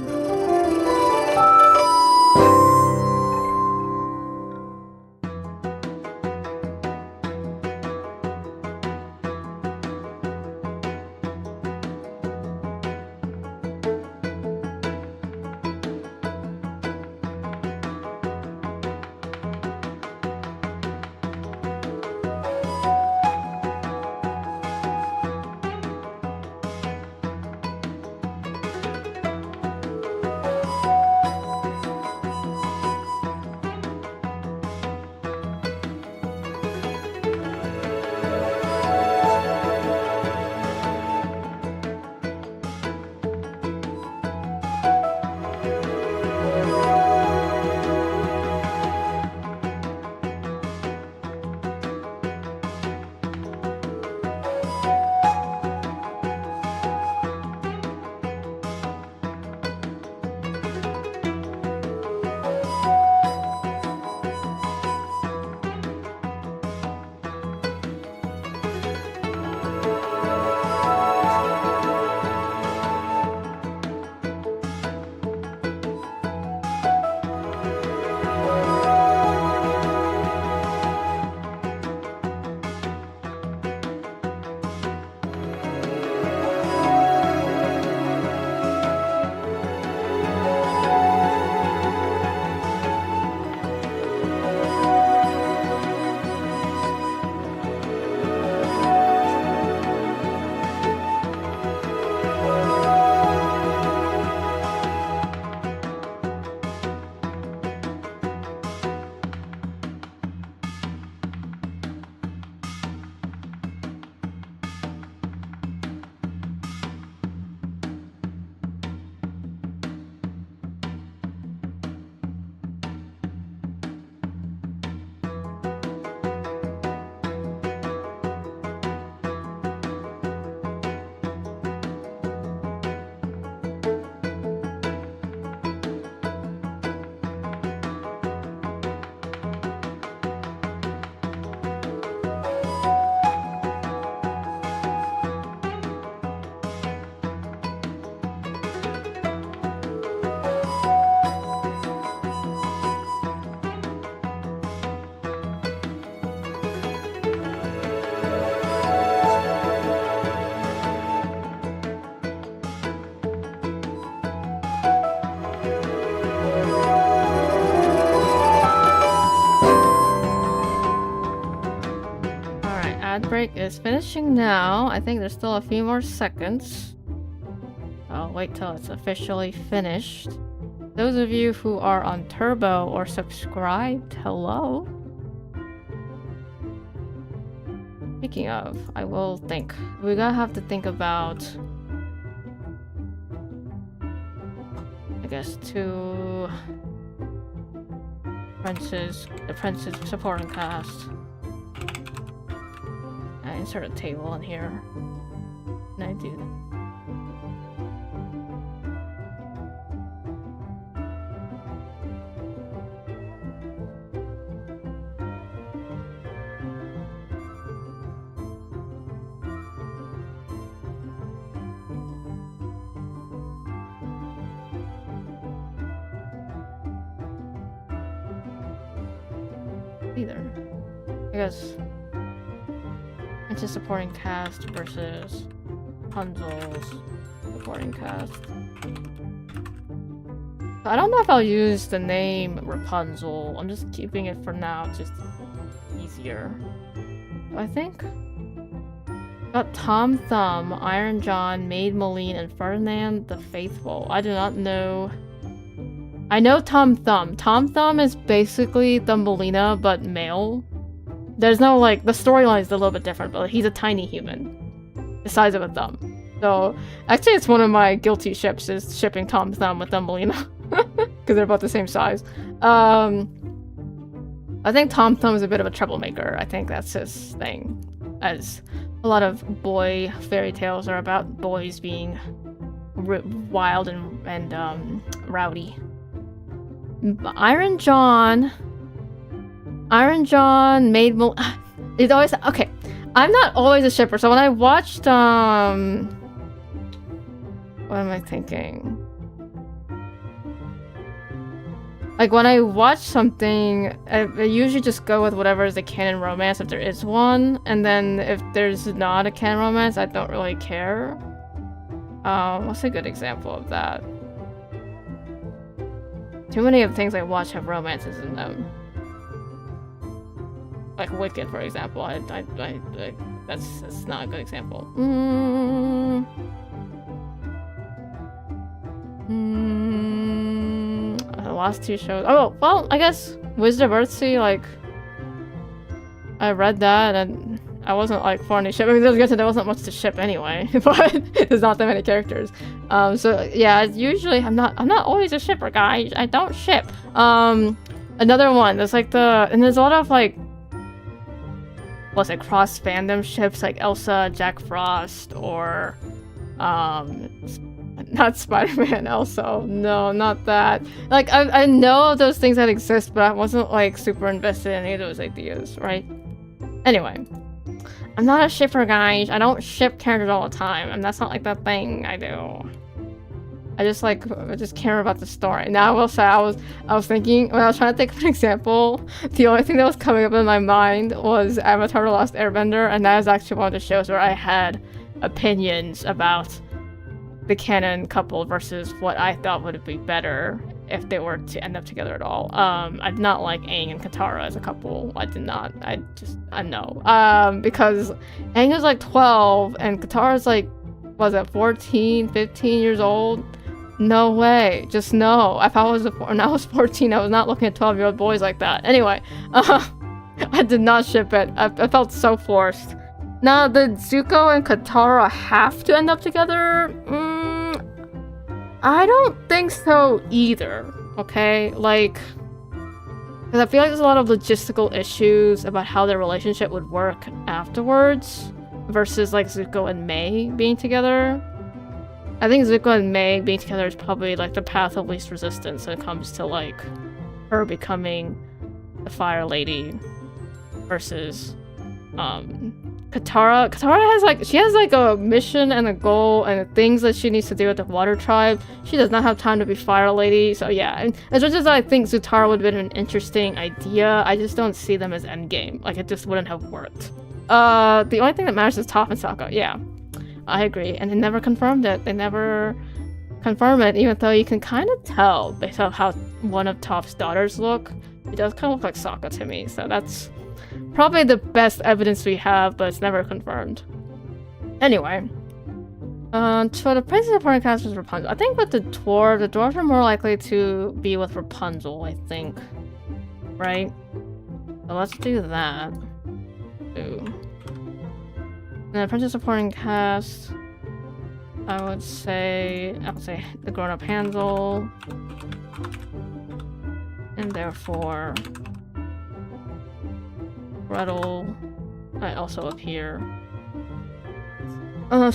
ad break is finishing now. I think there's still a few more seconds. I'll wait till it's officially finished. Those of you who are on Turbo or subscribed, hello. Speaking of, I will think. We're gonna have to think about, I guess, the Prince's supporting cast. I insert a table in here. And I do. Either. I guess it's a supporting cast versus Rapunzel's supporting cast. I don't know if I'll use the name Rapunzel. I'm just keeping it for now, just easier. I think got Tom Thumb, Iron John, Maid Moline, and Ferdinand the Faithful. I do not know. I know Tom Thumb. Tom Thumb is basically Thumbelina, but male. There's no, like, the storyline is a little bit different, but he's a tiny human. The size of a thumb. So, actually it's one of my guilty ships, is shipping Tom Thumb with Thumbelina. Because they're about the same size. I think Tom Thumb is a bit of a troublemaker. I think that's his thing. As a lot of boy fairy tales are about boys being wild and rowdy. Iron John, Maid Moline. It's always okay. I'm not always a shipper, so when I watched what am I thinking? Like when I watch something, I usually just go with whatever is the canon romance if there is one, and then if there's not a canon romance, I don't really care. What's a good example of that? Too many of the things I watch have romances in them. Like Wicked, for example. That's not a good example. The last two shows. Oh, well, I guess Wizard of Earthsea, like, I read that and I wasn't like for any ship. I mean, there wasn't much to ship anyway, but there's not that many characters. So yeah, usually I'm not always a shipper, guys. I don't ship. Another one. There's like and there's a lot of like, what's it, cross fandom ships like Elsa, Jack Frost, or not Spider-Man, Elsa. No, not that. Like I know those things that exist, but I wasn't like super invested in any of those ideas, right? Anyway. I'm not a shipper, guys. I don't ship characters all the time, and that's not like that thing I do. I just care about the story. Now I will say I was thinking when I was trying to think of an example, the only thing that was coming up in my mind was Avatar: The Last Airbender, and that is actually one of the shows where I had opinions about the canon couple versus what I thought would be better if they were to end up together at all. I did not like Aang and Katara as a couple. I did not. I know. Because Aang is like 12 and Katara's like, was it 14, 15 years old? No way. Just no. If I was when I was 14, I was not looking at 12-year-old boys like that. Anyway, I did not ship it. I felt so forced. Now, did Zuko and Katara have to end up together? I don't think so either, okay? Like, because I feel like there's a lot of logistical issues about how their relationship would work afterwards versus, like, Zuko and Mei being together. I think Zuko and Mei being together is probably, like, the path of least resistance when it comes to, like, her becoming the Fire Lady versus, Katara has like a mission and a goal and things that she needs to do with the Water Tribe. She does not have time to be Fire Lady, so yeah. And as much as I think Zutara would have been an interesting idea, I just don't see them as endgame. Like, it just wouldn't have worked. The only thing that matters is Toph and Sokka. Yeah, I agree. And they never confirmed it. They never confirm it, even though you can kind of tell based on how one of Toph's daughters look. He does kind of look like Sokka to me, so that's probably the best evidence we have, but it's never confirmed. Anyway. So the princess supporting cast is Rapunzel. I think with the dwarves are more likely to be with Rapunzel, I think. Right? So let's do that. Ooh. And the princess supporting cast, I would say the grown-up Hansel. And therefore Gretel might also appear. So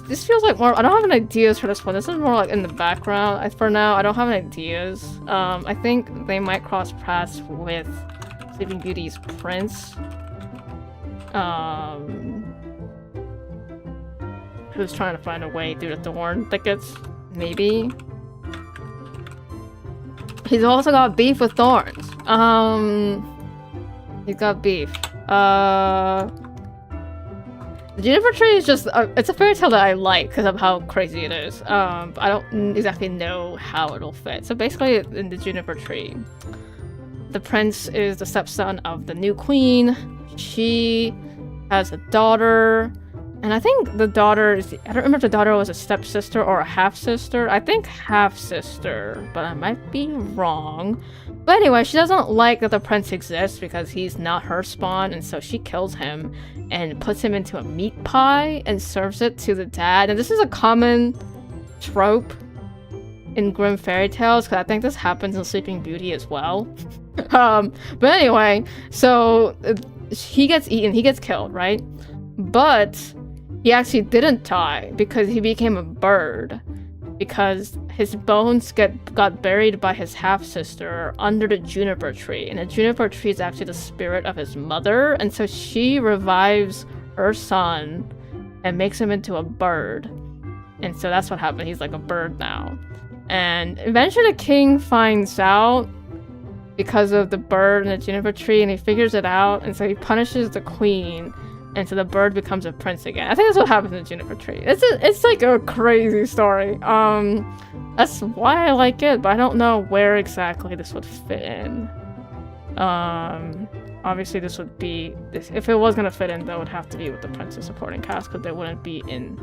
this feels like more. I don't have any ideas for this one. This is more like in the background. For now, I don't have any ideas. I think they might cross paths with Sleeping Beauty's prince. Who's trying to find a way through the thorn thickets? Maybe. He's also got beef with thorns. He's got beef. The juniper tree is just, it's a fairy tale that I like because of how crazy it is. But I don't exactly know how it'll fit. So basically, in the juniper tree, the prince is the stepson of the new queen. She has a daughter. And I think the daughter is, I don't remember if the daughter was a stepsister or a half-sister. I think half-sister, but I might be wrong. But anyway, she doesn't like that the prince exists because he's not her spawn, and so she kills him and puts him into a meat pie and serves it to the dad. And this is a common trope in Grimm fairy tales, because I think this happens in Sleeping Beauty as well. But anyway, so he gets eaten, he gets killed, right? But he actually didn't die because he became a bird, because his bones got buried by his half-sister under the juniper tree, and the juniper tree is actually the spirit of his mother, and so she revives her son and makes him into a bird. And so that's what happened. He's like a bird now. And eventually the king finds out because of the bird and the juniper tree, and he figures it out, and so he punishes the queen. And so the bird becomes a prince again. I think that's what happens in the juniper tree. It's like a crazy story. That's why I like it, but I don't know where exactly this would fit in. Obviously this would be, if it was gonna fit in, that would have to be with the princess supporting cast, because they wouldn't be in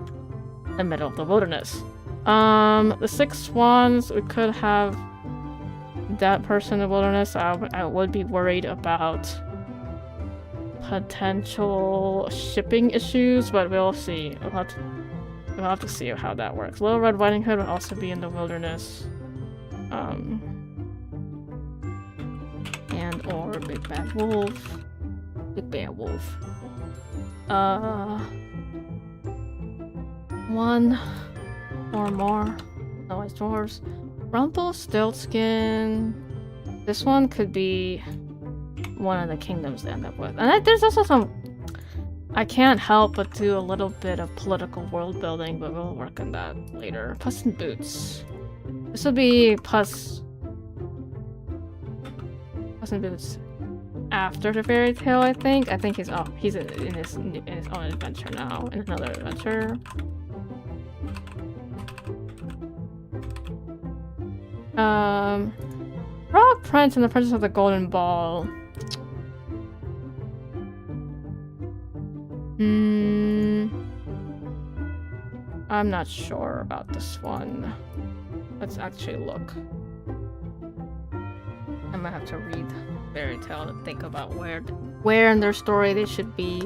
the middle of the wilderness. The 6 swans, we could have that person in the wilderness. I would be worried about potential shipping issues, but we'll see. We'll have to see how that works. Little Red Riding Hood will also be in the wilderness. And or Big Bad Wolf. Big Bad Wolf. 1 or more. Always dwarves. Rumpelstiltskin. This one could be one of the kingdoms to end up with. And there's also some... I can't help but do a little bit of political world building, but we'll work on that later. Puss in Boots. This will be Puss in Boots after the fairy tale, I think. I think he's in his own adventure now, in another adventure. Frog Prince and the Princess of the Golden Ball. I'm not sure about this one. Let's actually look. I might have to read fairy tale to think about where in their story they should be.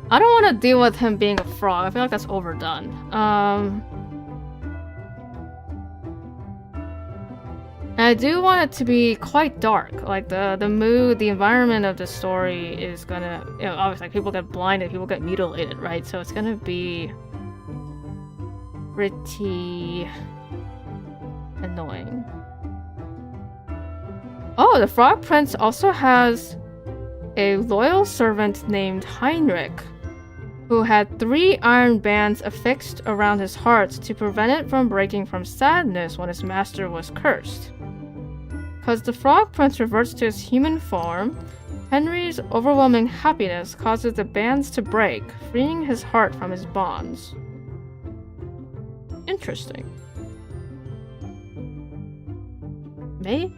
I don't want to deal with him being a frog. I feel like that's overdone. I do want it to be quite dark. Like the mood, the environment of the story is gonna, you know, obviously like, people get blinded, people get mutilated, right? So it's gonna be pretty annoying. Oh, the Frog Prince also has a loyal servant named Heinrich, who had 3 iron bands affixed around his heart to prevent it from breaking from sadness when his master was cursed. Because the Frog Prince reverts to his human form, Henry's overwhelming happiness causes the bands to break, freeing his heart from his bonds. Interesting. Maybe?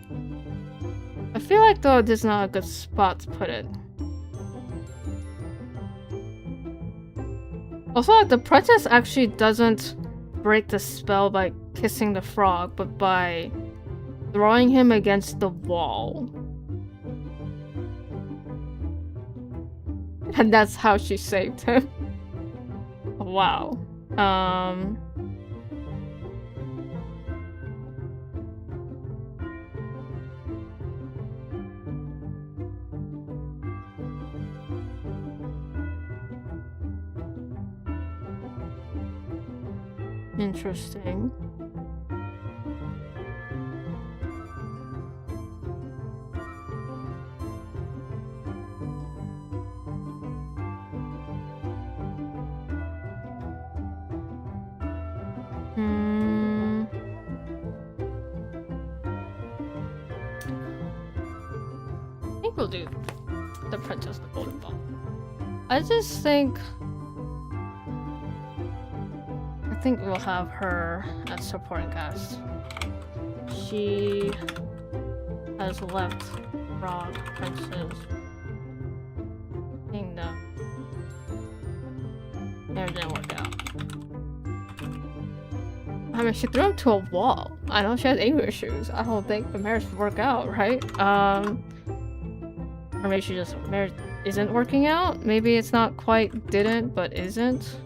I feel like though this is not a good spot to put it. Also, like, the princess actually doesn't break the spell by kissing the frog, but by throwing him against the wall. And that's how she saved him. Wow. Interesting. I think we'll do the Princess the Golden Ball. I just think we'll have her as supporting cast. She has left Frog Princess Kingdom. It didn't work out. I mean, she threw him to a wall. I know she has anger issues. I don't think the marriage would work out, right? Or maybe she just marriage isn't working out. Maybe it's not quite didn't, but isn't.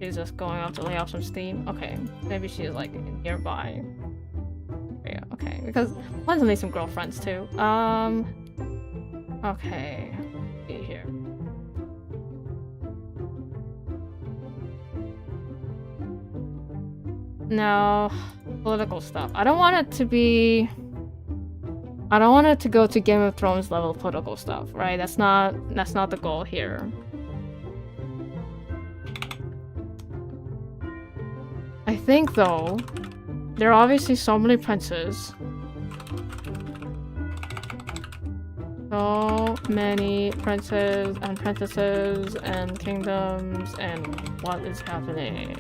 She's just going off to lay off some steam. Okay, maybe she's like nearby. Yeah, okay. Because I want to make some girlfriends too. Okay. See here. No, political stuff. I don't want it to be. I don't want it to go to Game of Thrones level political stuff, right? That's not the goal here. I think though, there are obviously so many princes. So many princes and princesses and kingdoms, and what is happening?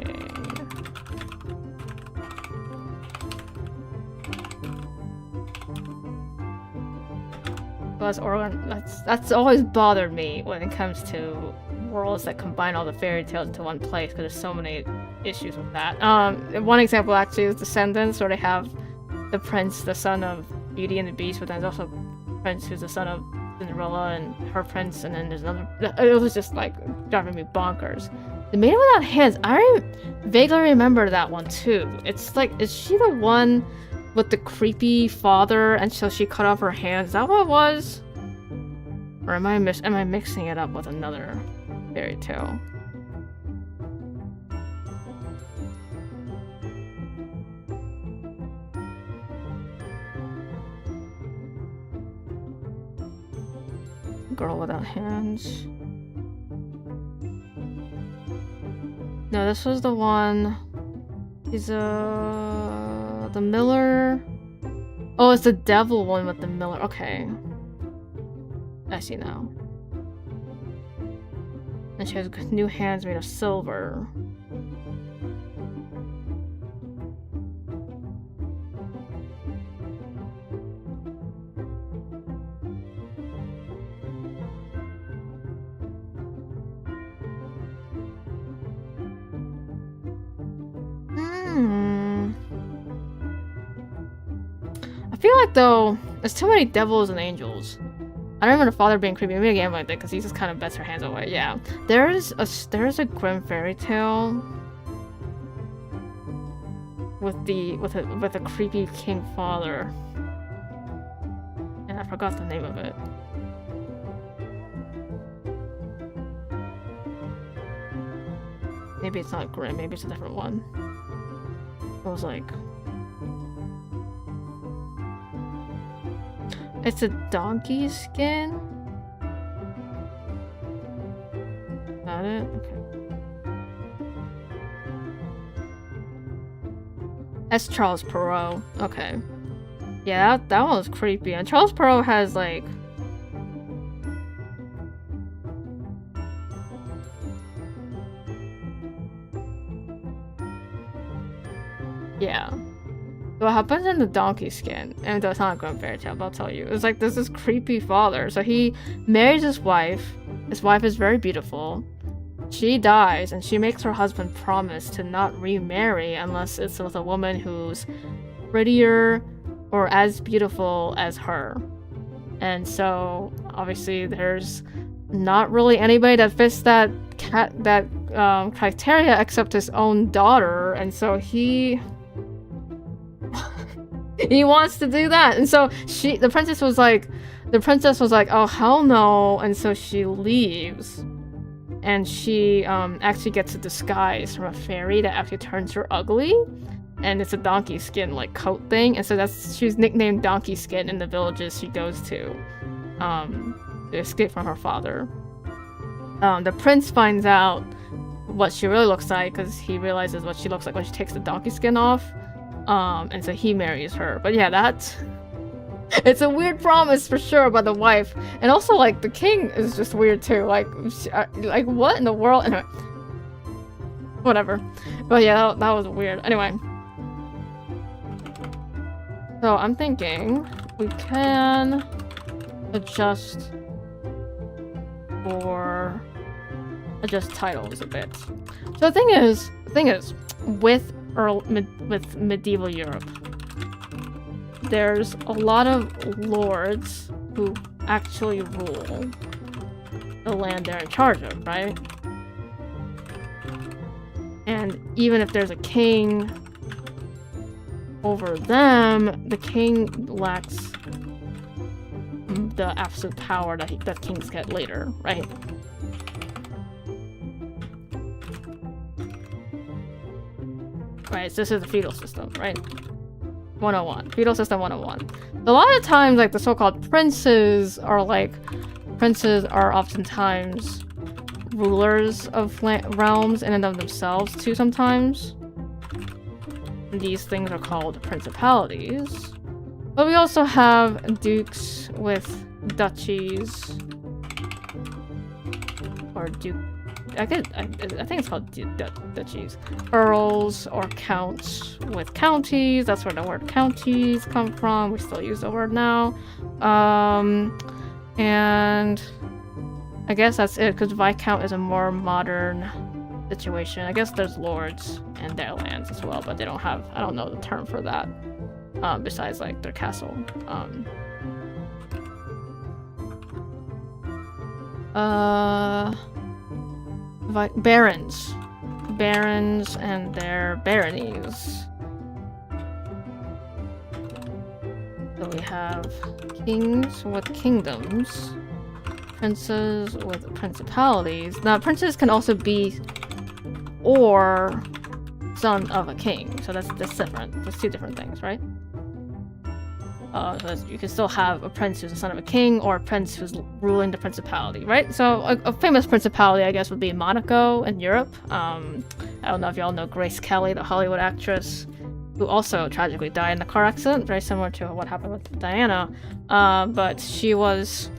That's always bothered me when it comes to worlds that combine all the fairy tales into one place, because there's so many issues with that. One example actually is Descendants, where they have the prince, the son of Beauty and the Beast, but then there's also a prince who's the son of Cinderella and her prince, and then there's another. It was just like driving me bonkers. The Maiden Without Hands, I vaguely remember that one too. It's like, is she the one with the creepy father, and so she cut off her hands? Is that what it was? Or am I mixing it up with another fairy tale? Girl Without Hands. No, this was the one. He's the Miller. Oh, it's the devil one with the Miller. Okay. I see now. And she has new hands made of silver. I feel like though, there's too many devils and angels. I don't remember the father being creepy. Maybe a game like that because he just kind of bets her hands away. Yeah, there's a Grimm fairy tale with a creepy king father, and I forgot the name of it. Maybe it's not Grimm. Maybe it's a different one. It was like. It's a donkey skin? Is that it? Okay. That's Charles Perrault. Okay. Yeah, that one was creepy. And Charles Perrault has like... Yeah. So what happens in the donkey skin, and it's not a Grimm fairy tale, but I'll tell you. It's like there's this creepy father. So he marries his wife. His wife is very beautiful. She dies, and she makes her husband promise to not remarry unless it's with a woman who's prettier or as beautiful as her. And so, obviously, there's not really anybody that fits that criteria except his own daughter, and so he wants to do that. And so the princess was like, oh hell no, and so she leaves. And she actually gets a disguise from a fairy that actually turns her ugly. And it's a donkey skin like coat thing. And so she's nicknamed Donkey Skin in the villages she goes to escape from her father. The prince finds out what she really looks like because he realizes what she looks like when she takes the donkey skin off. And so he marries her. But yeah, it's a weird promise for sure by the wife. And also, like, the king is just weird too. Like what in the world? Anyway. Whatever. But yeah, that was weird. Anyway. So I'm thinking we can adjust titles a bit. So the thing is, with medieval Europe, there's a lot of lords who actually rule the land they're in charge of, right? And even if there's a king over them, the king lacks the absolute power that kings get later, right? Right, so this is the feudal system, right? 101. Feudal system 101. A lot of times, like, the so-called princes are oftentimes rulers of realms in and of themselves, too, sometimes. And these things are called principalities. But we also have dukes with duchies. Or I think it's called duchies. Earls or counts with counties. That's where the word counties come from. We still use the word now. And I guess that's it, because Viscount is a more modern situation. I guess there's lords and their lands as well, but they don't have, I don't know the term for that, besides like their castle. Barons and their baronies. So we have kings with kingdoms, princes with principalities. Now princes can also be or son of a king, so that's different. There's two different things, right? So you can still have a prince who's the son of a king, or a prince who's ruling the principality, right? So a famous principality, I guess, would be Monaco in Europe. I don't know if y'all know Grace Kelly, the Hollywood actress, who also tragically died in a car accident, very similar to what happened with Diana. But she was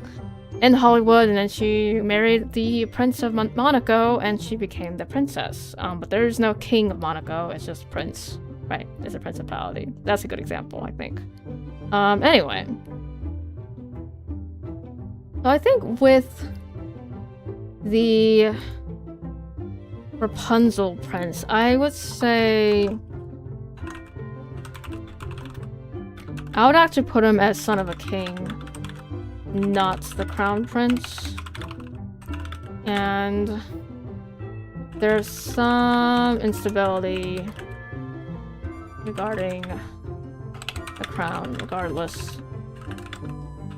in Hollywood, and then she married the Prince of Monaco, and she became the princess. But there is no king of Monaco, it's just prince, right? It's a principality. That's a good example, I think. Anyway. So I think with the Rapunzel prince, I would say I would actually put him as son of a king, not the crown prince. And there's some instability regarding the crown, regardless,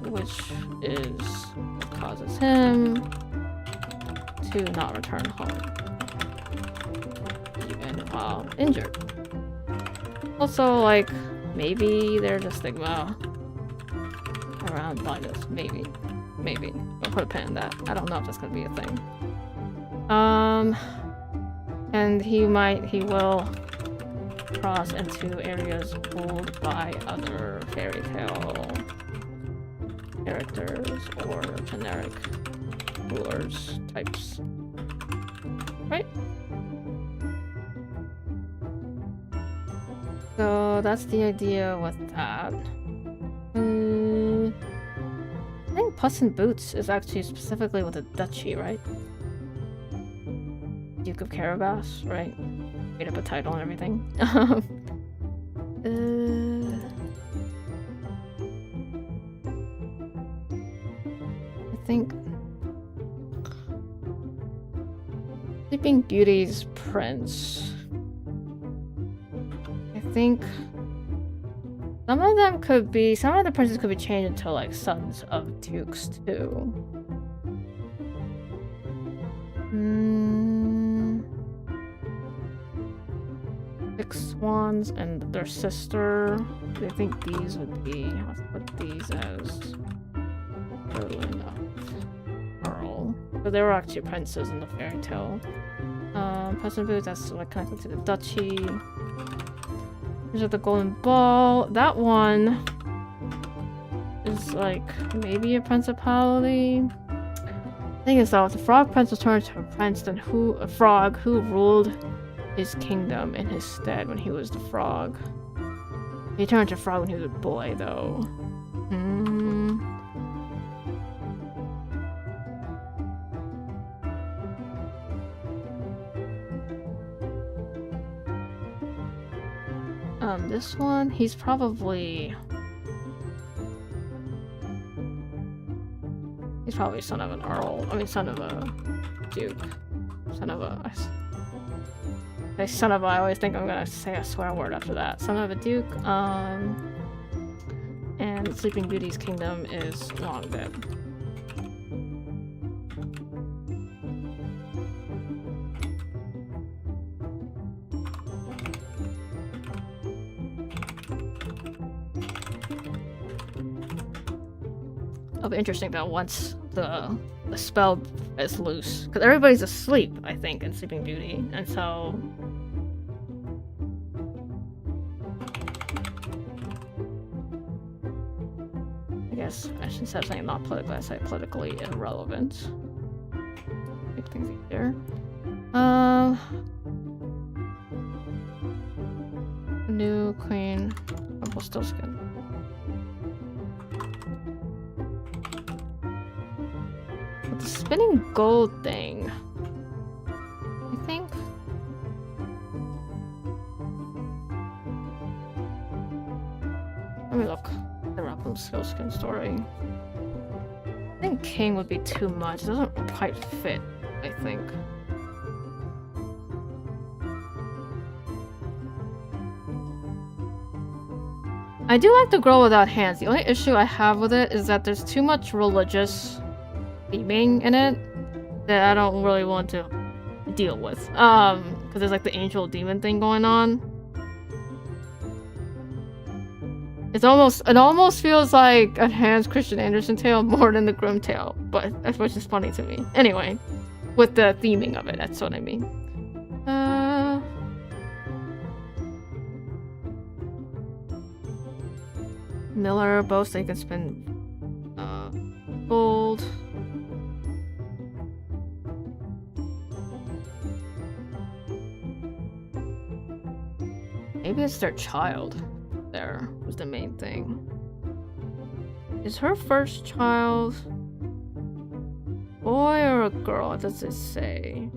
which is what causes him to not return home, even while injured. Also, like, maybe there's a stigma around blindness. Maybe. I'll put a pin in that. I don't know if that's gonna be a thing. And he will cross into areas ruled by other fairy tale characters or generic rulers types. Right? So So that's the idea with that. I think Puss in Boots is actually specifically with a duchy, right? Duke of Carabas, right? Made up a title and everything. I think Sleeping Beauty's prince. I think some of the princes could be changed into like sons of dukes too. Six swans and their sister. I think these would be. Let's put these as Berlin Earl. So they were actually princes in the fairy tale. Puss in Boots, that's like connected to the duchy. Here's the golden ball. That one is like maybe a principality. Thing is though, if the frog prince was turned into a prince, then a frog who ruled his kingdom in his stead when he was the frog? He turned into a frog when he was a boy though. This one, he's probably son of an earl. I mean, son of a duke. Son of a... I always think I'm gonna say a swear word after that. Son of a duke, and Sleeping Beauty's kingdom is long dead. It'll be interesting though once the spell is loose, because everybody's asleep, I think, in Sleeping Beauty, and so I guess I should say something not politically. I say politically irrelevant. Make things easier. New queen, Rumpelstiltskin. With the spinning gold thing, I think. Let me look at the Rumpelstiltskin story. I think king would be too much. It doesn't quite fit, I think. I do like the girl without hands. The only issue I have with it is that there's too much religious theming in it that I don't really want to deal with. Because there's like the angel demon thing going on. It almost feels like a Hans Christian Andersen tale more than the Grimm tale, but that's what's just funny to me. Anyway, with the theming of it, that's what I mean. Miller, both so you can spend gold. Maybe it's their child. There was the main thing. Is her first child boy or a girl? What does it say?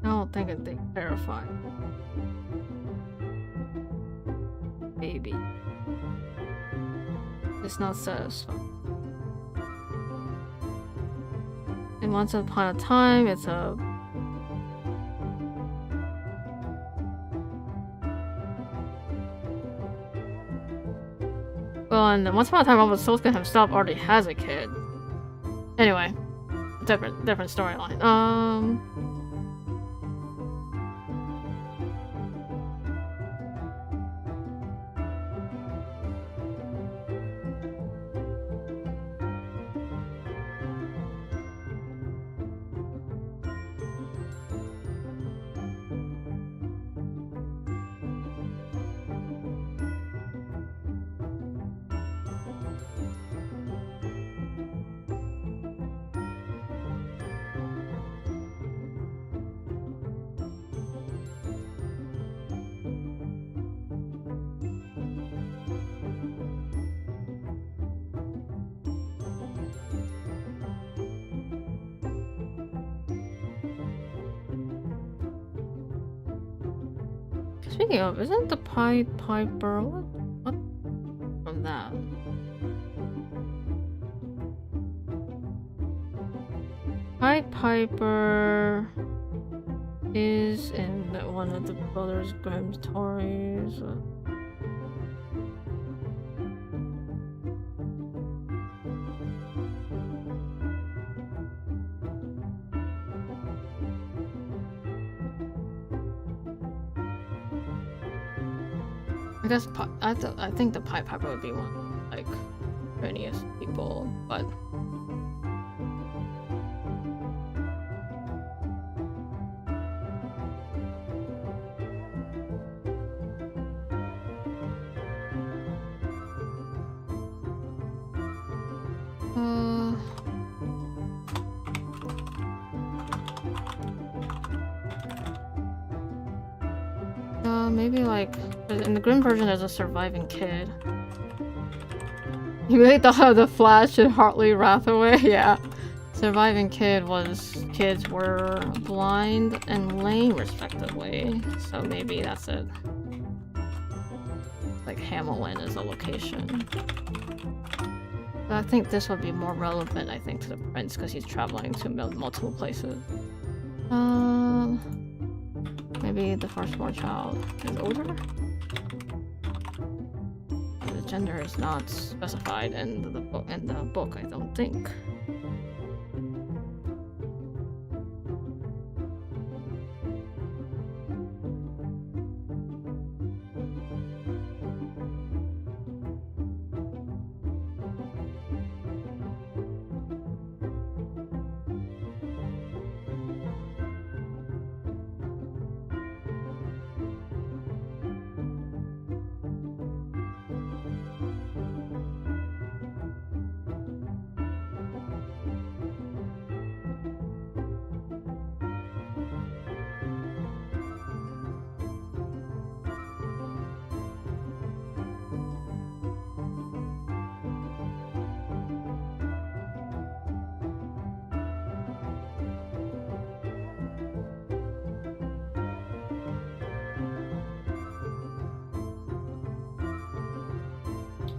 I don't think it's terrifying. Baby. It's not satisfying. And once upon a time, it's a... Well, and once upon a time, Rumpelstiltskin himself already has a kid. Anyway, different storyline. Speaking of, isn't the Pied Piper what from that? Pied Piper is in one of the Brothers Grimm stories. I guess I think the Pied Piper would be one, like, prettiest people, but. Maybe like in the Grimm version there's a surviving kid. You really thought of the Flash and Hartley Rathaway? Yeah. Surviving kids were blind and lame respectively. So maybe that's it. Like Hamelin is a location. But I think this would be more relevant, I think, to the prince because he's traveling to multiple places. Maybe the firstborn child is older? The gender is not specified in the book, I don't think.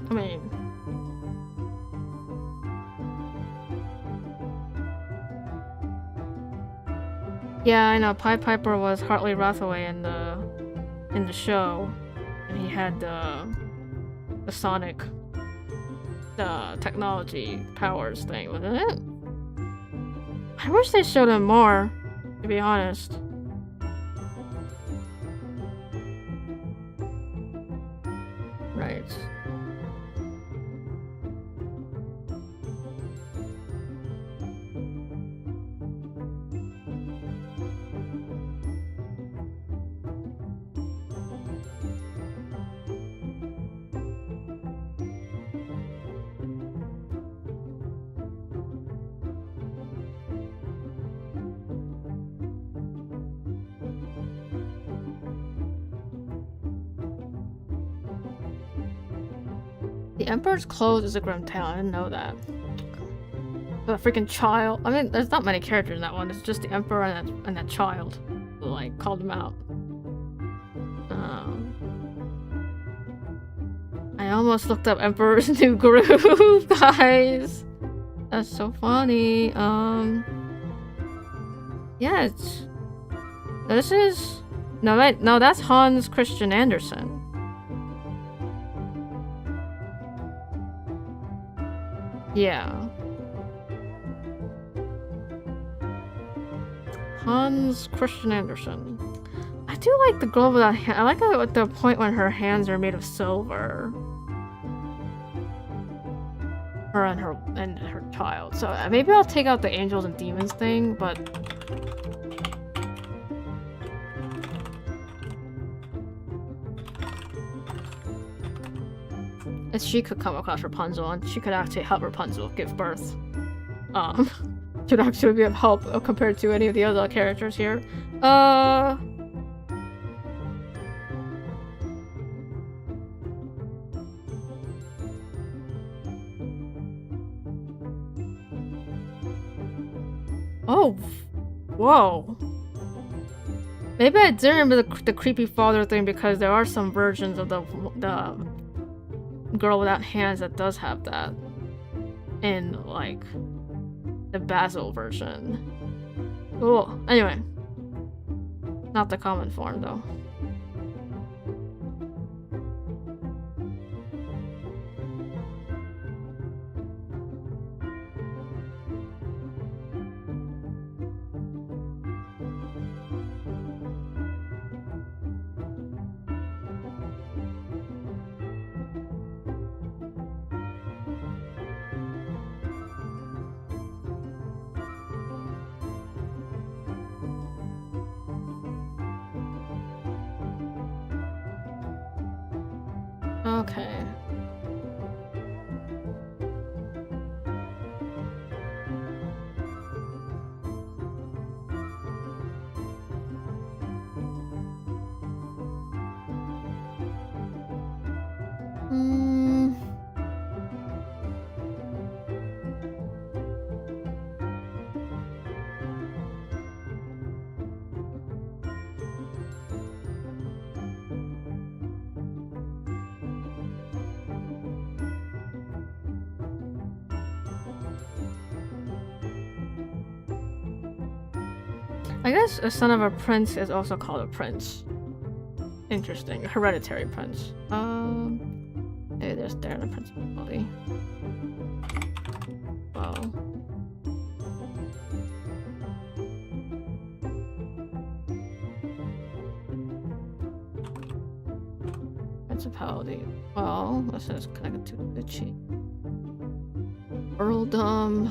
I mean, yeah, I know. Pied Piper was Hartley Rathaway in the show, and he had the sonic, the technology powers thing, wasn't it? I wish they showed him more, to be honest. Right. The Emperor's clothes is a Grimm tale. I didn't know that. The freaking child. I mean, there's not many characters in that one. It's just the Emperor and that child who, like, called him out. I almost looked up Emperor's New Groove, guys. That's so funny. Yeah, this is no, that's Hans Christian Andersen. Yeah. Hans Christian Andersen. I do like the glove of that hand. I like it at the point when her hands are made of silver. Her and her child. So maybe I'll take out the angels and demons thing, but if she could come across Rapunzel and she could actually help Rapunzel give birth. Should actually be of help compared to any of the other characters here. Oh, whoa. Maybe I didn't remember the creepy father thing because there are some versions of the girl without hands that does have that. In, like, the Basil version. Cool. Anyway. Not the common form, though. Okay. I guess a son of a prince is also called a prince. Interesting. Hereditary prince. Maybe there's there in a principality. Well. Principality. Well, this is connected to Bitchy. Earldom.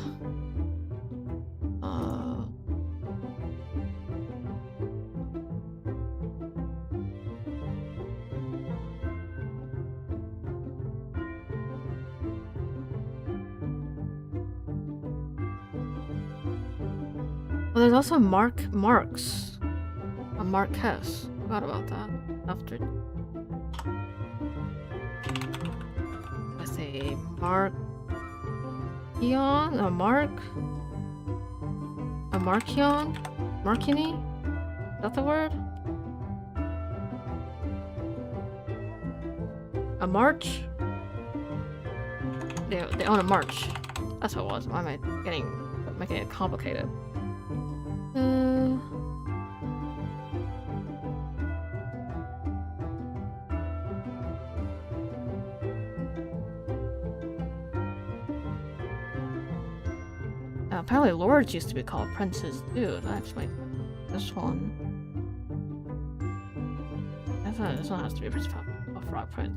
Well, there's also Marks. A Marquess. Forgot about that. After. Let's say Markion? A Mark? A Markion? Markini? Is that the word? A March? They own a March. That's what it was. Why am I making it complicated? Apparently lords used to be called princes too. That's like this one. I thought this one has to be a frog prince.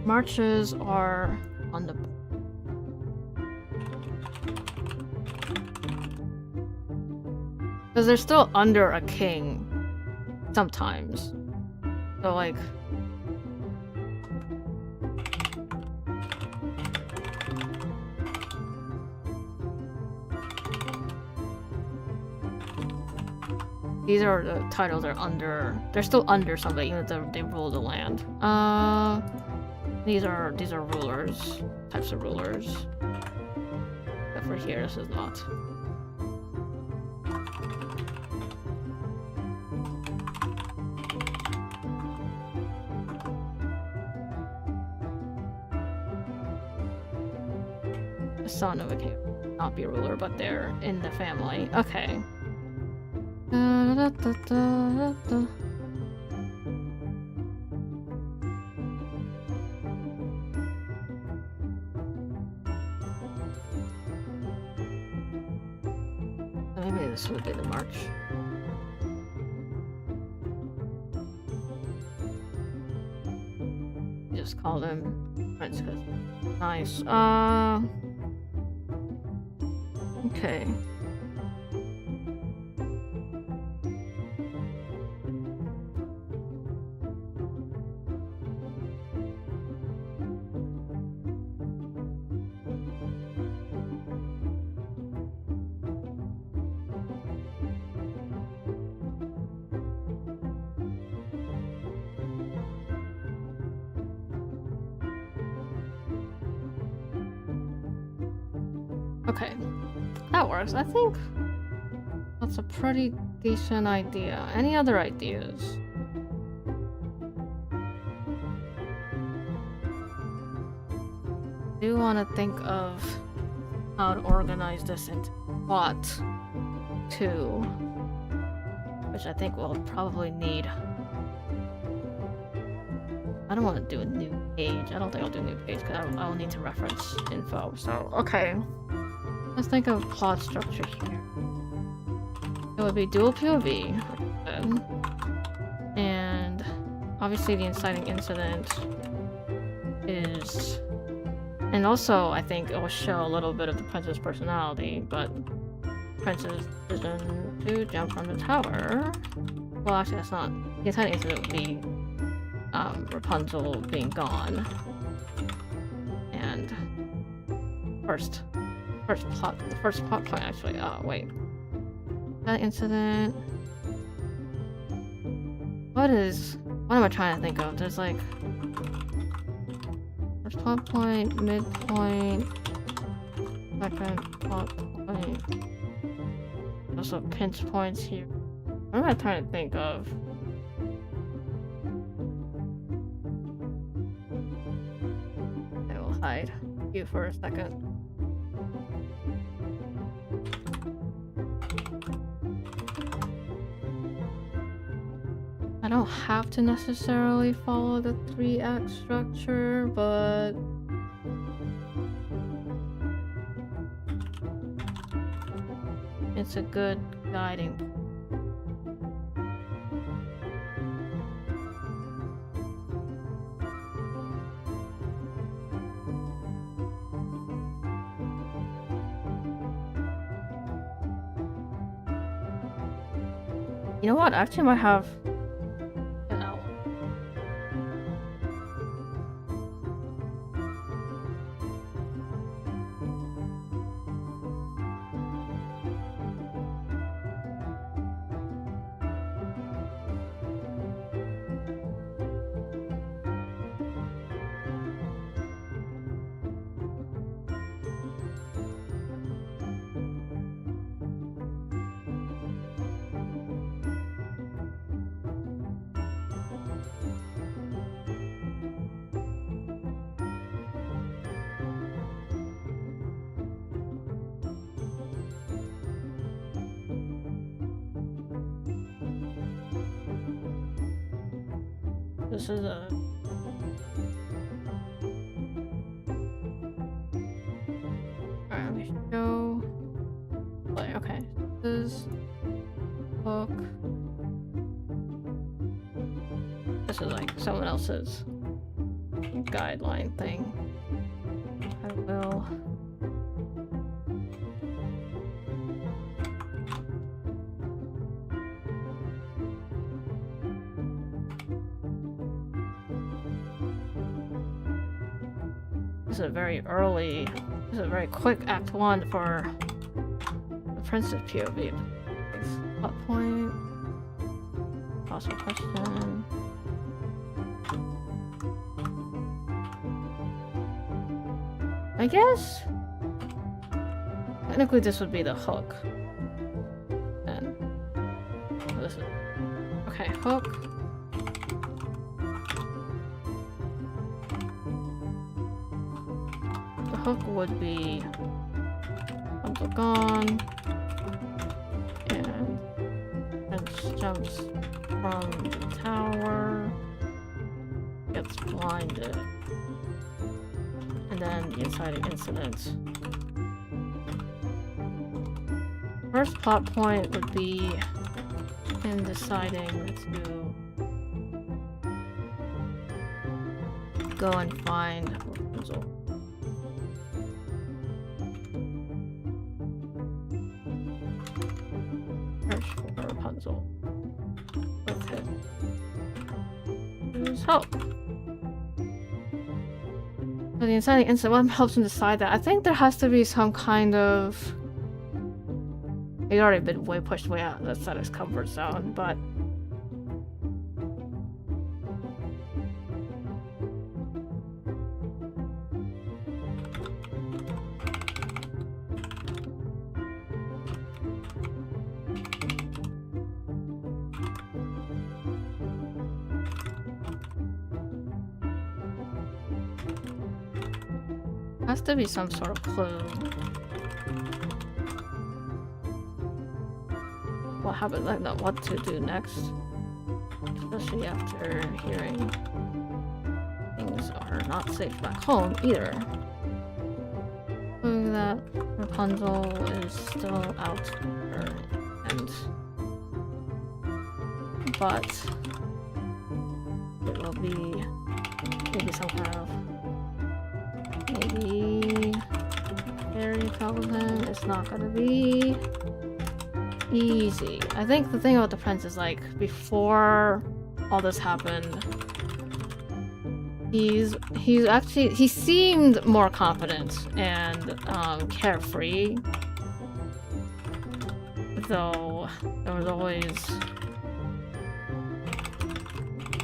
Marches are on the because they're still under a king sometimes. So like these are the titles are under. They're still under something even though they rule the land. These are rulers, types of rulers. Except for here, this is not. The son of a king not be a ruler, but they're in the family. Okay. Maybe this would be the march. just call him Prince because nice. Okay. Okay, that works. I think that's a pretty decent idea. Any other ideas? I do want to think of how to organize this into plot 2, which I think we'll probably need. I don't want to do a new page. I don't think I'll do a new page because I'll need to reference info. So, okay. Let's think of plot structure here. It would be dual POV. And obviously the inciting incident is... And also, I think it will show a little bit of the prince's personality, but prince's decision to jump from the tower. Well, actually, that's not. The inciting incident would be Rapunzel being gone. And the first plot point actually. Wait. That incident. What am I trying to think of? There's like first plot point, midpoint, second plot point. Also pinch points here. What am I trying to think of? I will hide you for a second. I don't have to necessarily follow the 3-act structure, but it's a good guiding point. You know what? I actually might have an outline. This is a... Alright, let me show... Play, okay. This is... Book... This is like someone else's guideline thing. I will... This is a very very quick Act 1 for the Prince's POV. Plot point. Possible question. I guess technically this would be the hook. Then this is okay, hook. Hook would be Rapunzel gone, and Prince jumps from the tower, gets blinded, and then the inciting incident. First plot point would be him deciding to go and find Rapunzel. Search for Rapunzel. With it. There's hope. But the inciting incident, what helps him decide that? I think there has to be some kind of... He's already been pushed way outside his comfort zone, but... Has to be some sort of clue. What happened? Like, no, what to do next? Especially after hearing things are not safe back home either. Proving that Rapunzel is still out there, but it will be maybe some kind of fairy tale with him. It's not gonna be easy. I think the thing about the prince is, like, before all this happened, he seemed more confident and carefree, though there was always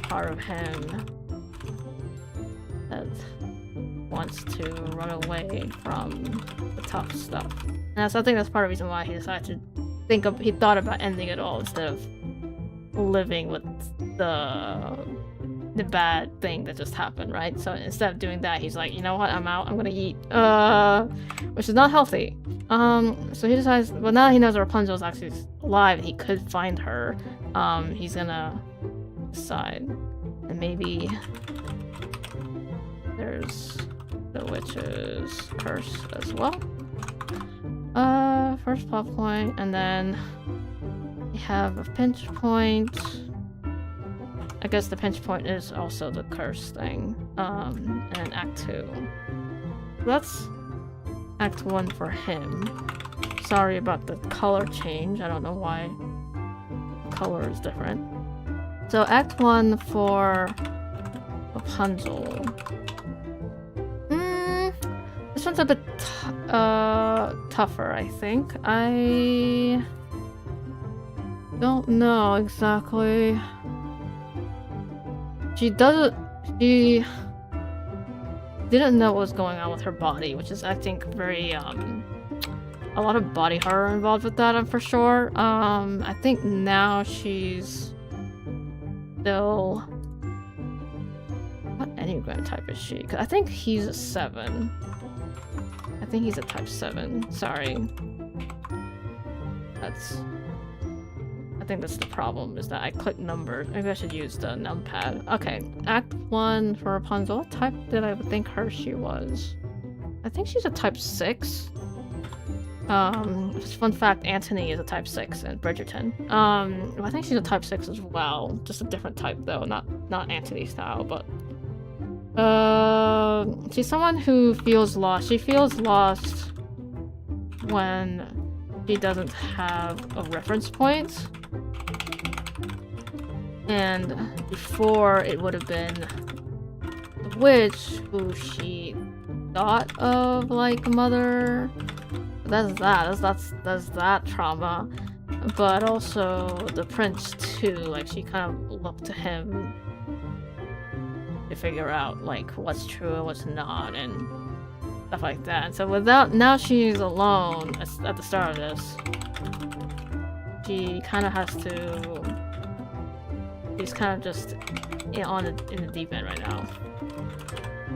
part of him that wants to run away from the tough stuff. And so I think that's part of the reason why he decided to he thought about ending it all instead of living with the bad thing that just happened, right? So instead of doing that, he's like, you know what, I'm out, I'm gonna eat. Which is not healthy. So he decides, well, now that he knows Rapunzel is actually alive and he could find her, he's gonna decide. And maybe there's the witch's curse as well. First plot point, and then we have a pinch point. I guess the pinch point is also the curse thing. And then Act 2. That's Act 1 for him. Sorry about the color change. I don't know why color is different. So Act 1 for Rapunzel. This one's a bit tougher, I think. I don't know exactly. She didn't know what was going on with her body, which is, I think, very, a lot of body horror involved with that, I'm for sure. I think now she's still... What Enneagram type is she? 'Cause I think he's a 7. I think he's a type 7. Sorry. I think that's the problem, is that I clicked numbers. Maybe I should use the numpad. Okay, Act 1 for Rapunzel. What type did I think she was? I think she's a type 6. Fun fact, Anthony is a type 6 in Bridgerton. I think she's a type 6 as well. Just a different type though, not Anthony style, but she's someone who feels lost. She feels lost when she doesn't have a reference point. And before, it would have been the witch who she thought of like a mother. That's that trauma. But also the prince too, like she kind of looked to him to figure out like what's true and what's not and stuff like that. And so now she's alone at the start of this. She kind of has to. She's kind of just in the deep end right now.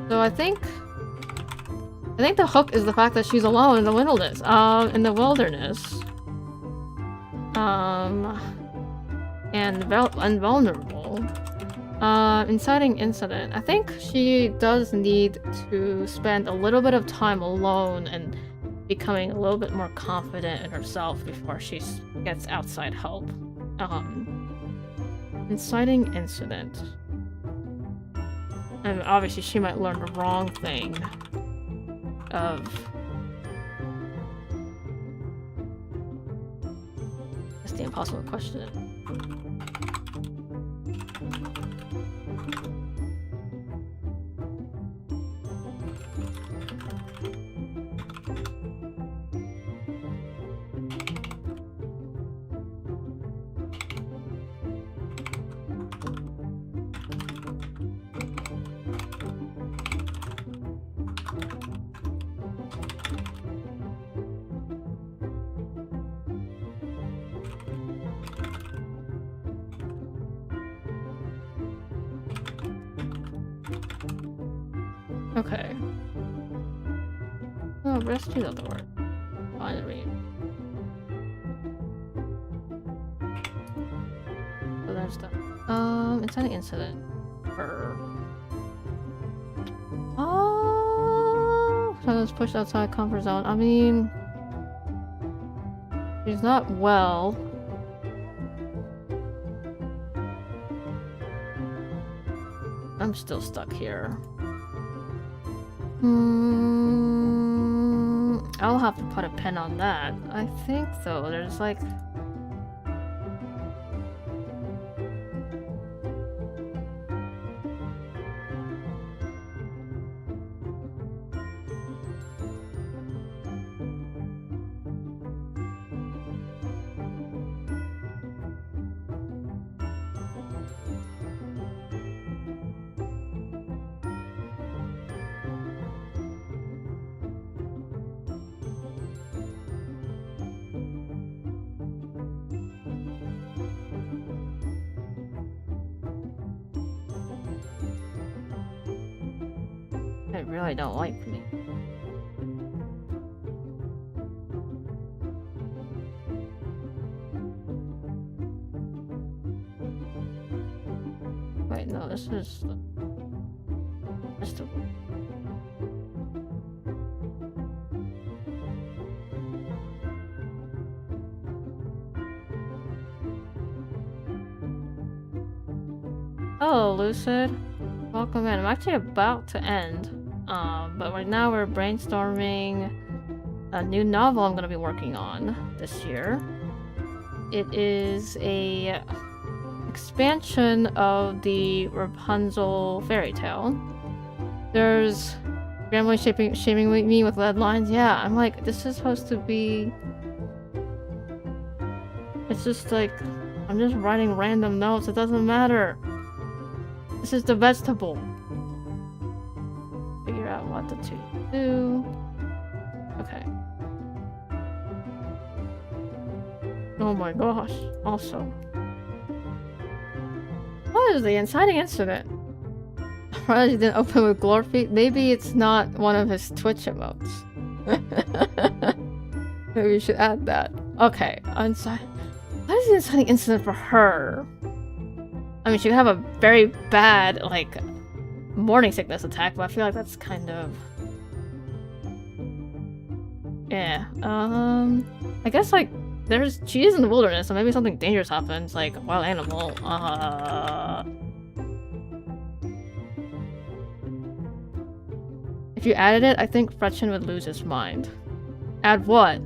So I think the hook is the fact that she's alone in the wilderness. And vulnerable. Inciting incident. I think she does need to spend a little bit of time alone and becoming a little bit more confident in herself before she gets outside help. Inciting incident. And obviously she might learn the wrong thing of... That's the impossible question. Okay. Oh, rescue doesn't work. Finally. So there's the inside the incident. Oh, so I was pushed outside comfort zone. I mean, she's not well. I'm still stuck here. I'll have to put a pin on that. I think though, there's like... They really don't like me. Wait, no, this is... Hello, Lucid. Welcome in. I'm actually about to end. But right now we're brainstorming a new novel I'm gonna be working on this year. It is a expansion of the Rapunzel fairy tale. There's Grimm shaming me with lead lines. Yeah, I'm like, this is supposed to be... It's just like, I'm just writing random notes. It doesn't matter. This is the vegetable. Figure out what the two do. Okay. Oh my gosh. Also. What is the inciting incident? He didn't open with glory feet. Maybe it's not one of his Twitch emotes. Maybe we should add that. Okay. What is the inciting incident for her? I mean, she could have a very bad, like, morning sickness attack, but I feel like that's kind of... Yeah, I guess, like, she is in the wilderness, so maybe something dangerous happens, like, a wild animal, If you added it, I think Fretchen would lose his mind. Add what?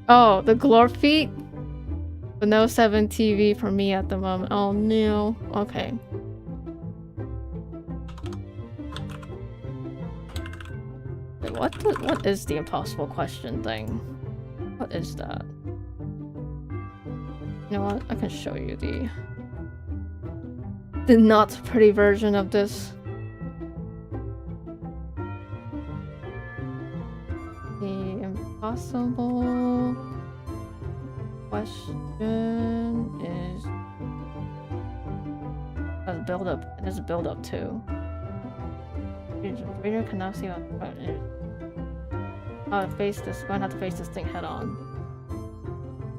Oh, the glore feet? But no 7 TV for me at the moment. Oh no. Okay. Wait, what is the impossible question thing? What is that? You know what? I can show you the not pretty version of this. The impossible question is... There's a build up too. The reader can now see how to face this. Going to have to face this thing head on.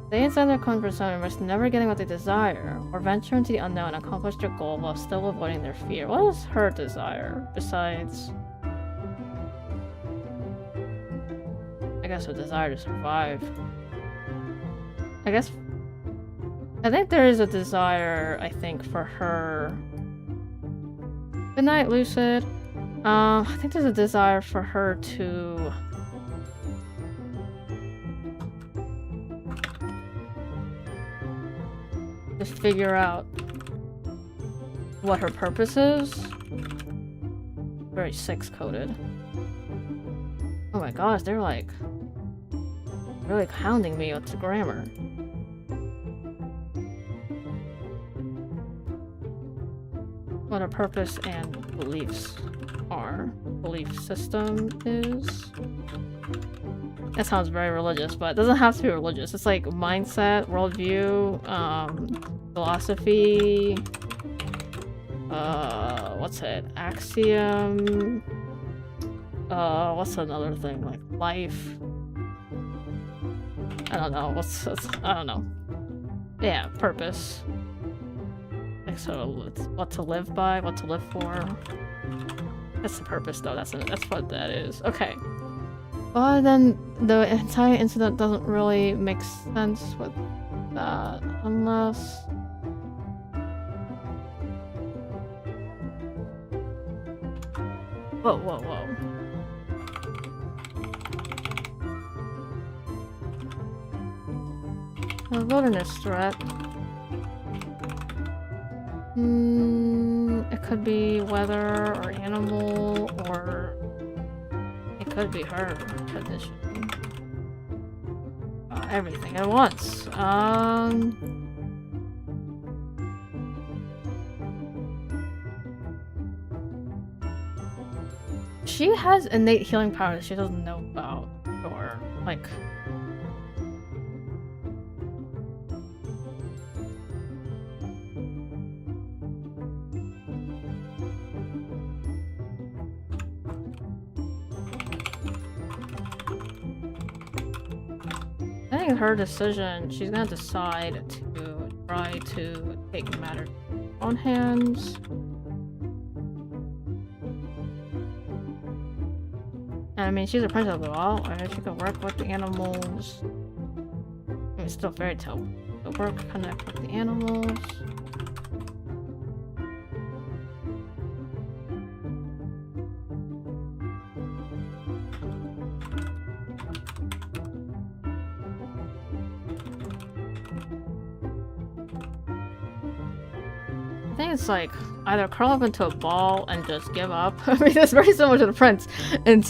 Stay inside their comfort zone and risk never getting what they desire, or venture into the unknown and accomplish their goal while still avoiding their fear. What is her desire besides? I guess her desire to survive. I think there is a desire, I think, for her Good night, Lucid. I think there's a desire for her to just figure out what her purpose is. Very sex-coded. Oh my gosh, they're like really hounding me with the grammar. What her purpose and beliefs are. Belief system is. That sounds very religious, but it doesn't have to be religious. It's like mindset, worldview, philosophy, what's it? Axiom. What's another thing? Like life. I don't know. I don't know. Yeah, purpose. Like sort of what to live by, what to live for. That's the purpose, though. That's what that is. Okay. But then the entire incident doesn't really make sense with that, unless. Whoa, whoa, whoa. A wilderness threat. It could be weather or animal, or it could be her condition. Everything at once. She has innate healing power that she doesn't know about, or like. I think her decision, she's gonna decide to try to take matters on hands. And I mean, she's a princess as well, and she can work with the animals. I mean, it's still fairy tale. So work, connect with the animals. I think it's like either curl up into a ball and just give up. I mean, that's very similar to the prince. And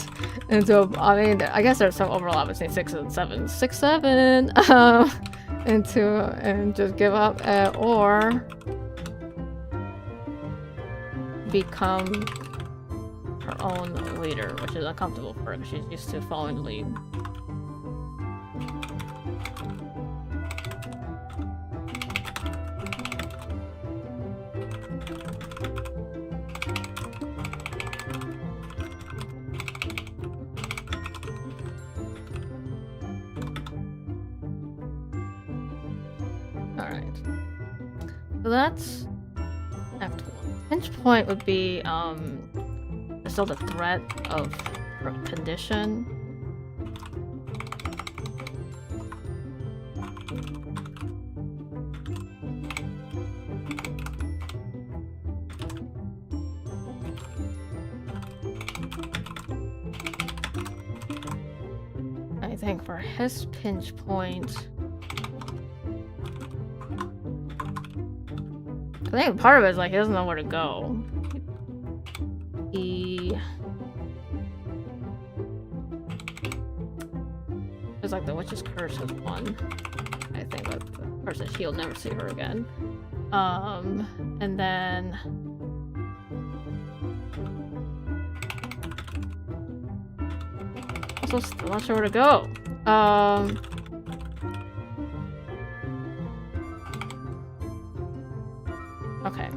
so, I mean, I guess there's some overlap between 6 and 7. 6, 7, and just give up, or become her own leader, which is uncomfortable for her because she's used to following the lead. So that's Act 1. Pinch point would be there's still the threat of her condition. I think for his pinch point, I think part of it is like he doesn't know where to go. It's like the witch's curse has won. I think that the person he'll never see her again. And then also still not sure where to go. Okay.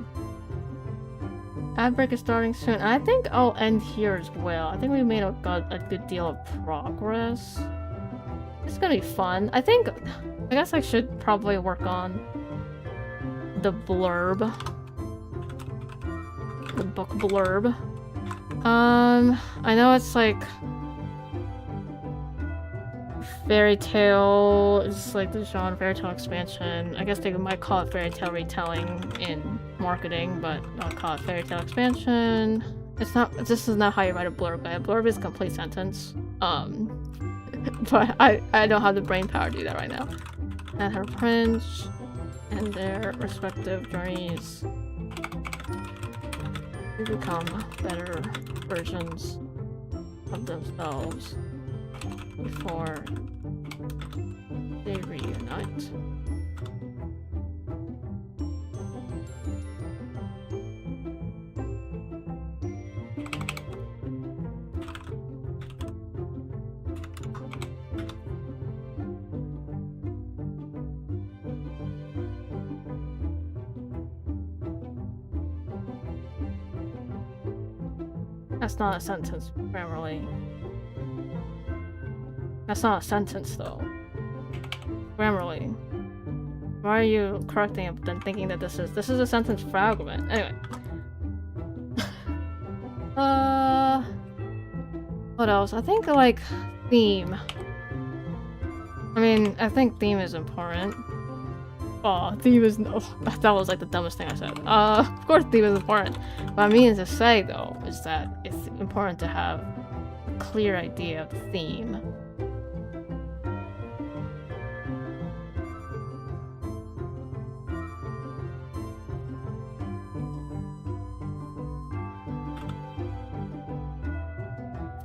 Ad break is starting soon. I think I'll end here as well. I think we made a good deal of progress. It's gonna be fun. I guess I should probably work on the blurb. The book blurb. I know it's like fairy tale, it's like the genre fairy tale expansion. I guess they might call it fairy tale retelling in marketing, but I'll call it fairy tale expansion. It's not. This is not how you write a blurb. A blurb is a complete sentence. But I don't have the brain power to do that right now. And her prince and their respective journeys to become better versions of themselves before they reunite. That's not a sentence, Grammarly. That's not a sentence, though. Grammarly. Why are you correcting it but then thinking that this is a sentence fragment? Anyway. What else? I think, like, theme. I mean, I think theme is important. Oh, theme is no. That was like the dumbest thing I said. Of course theme is important. What I mean to say, though, is that it's important to have a clear idea of the theme.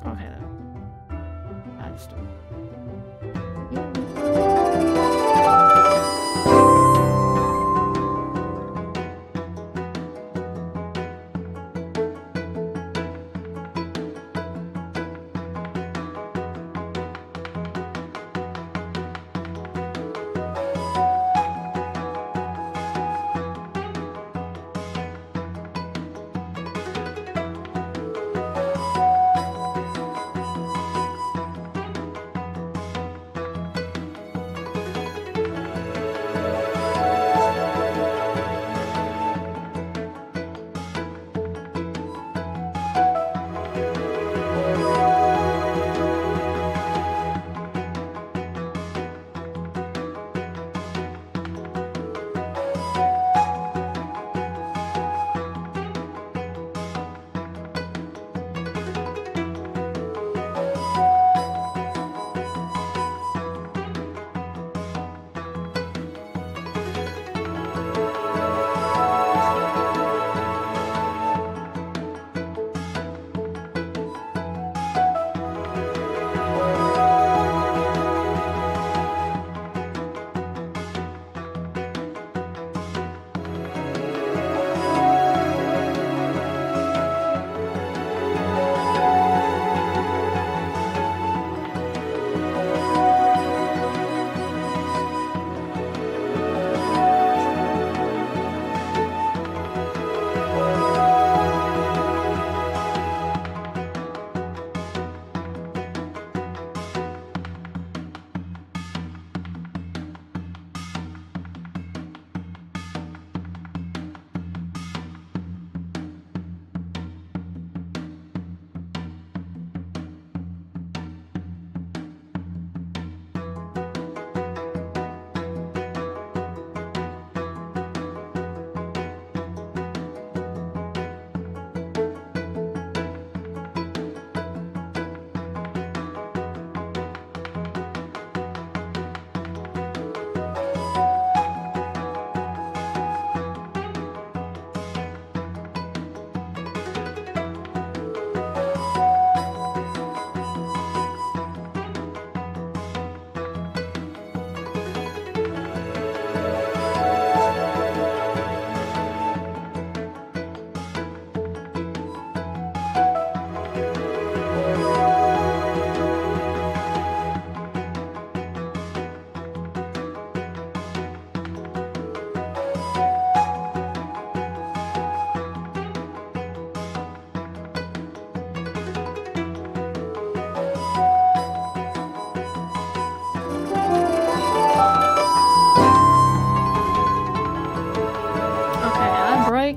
Okay, then. That's true.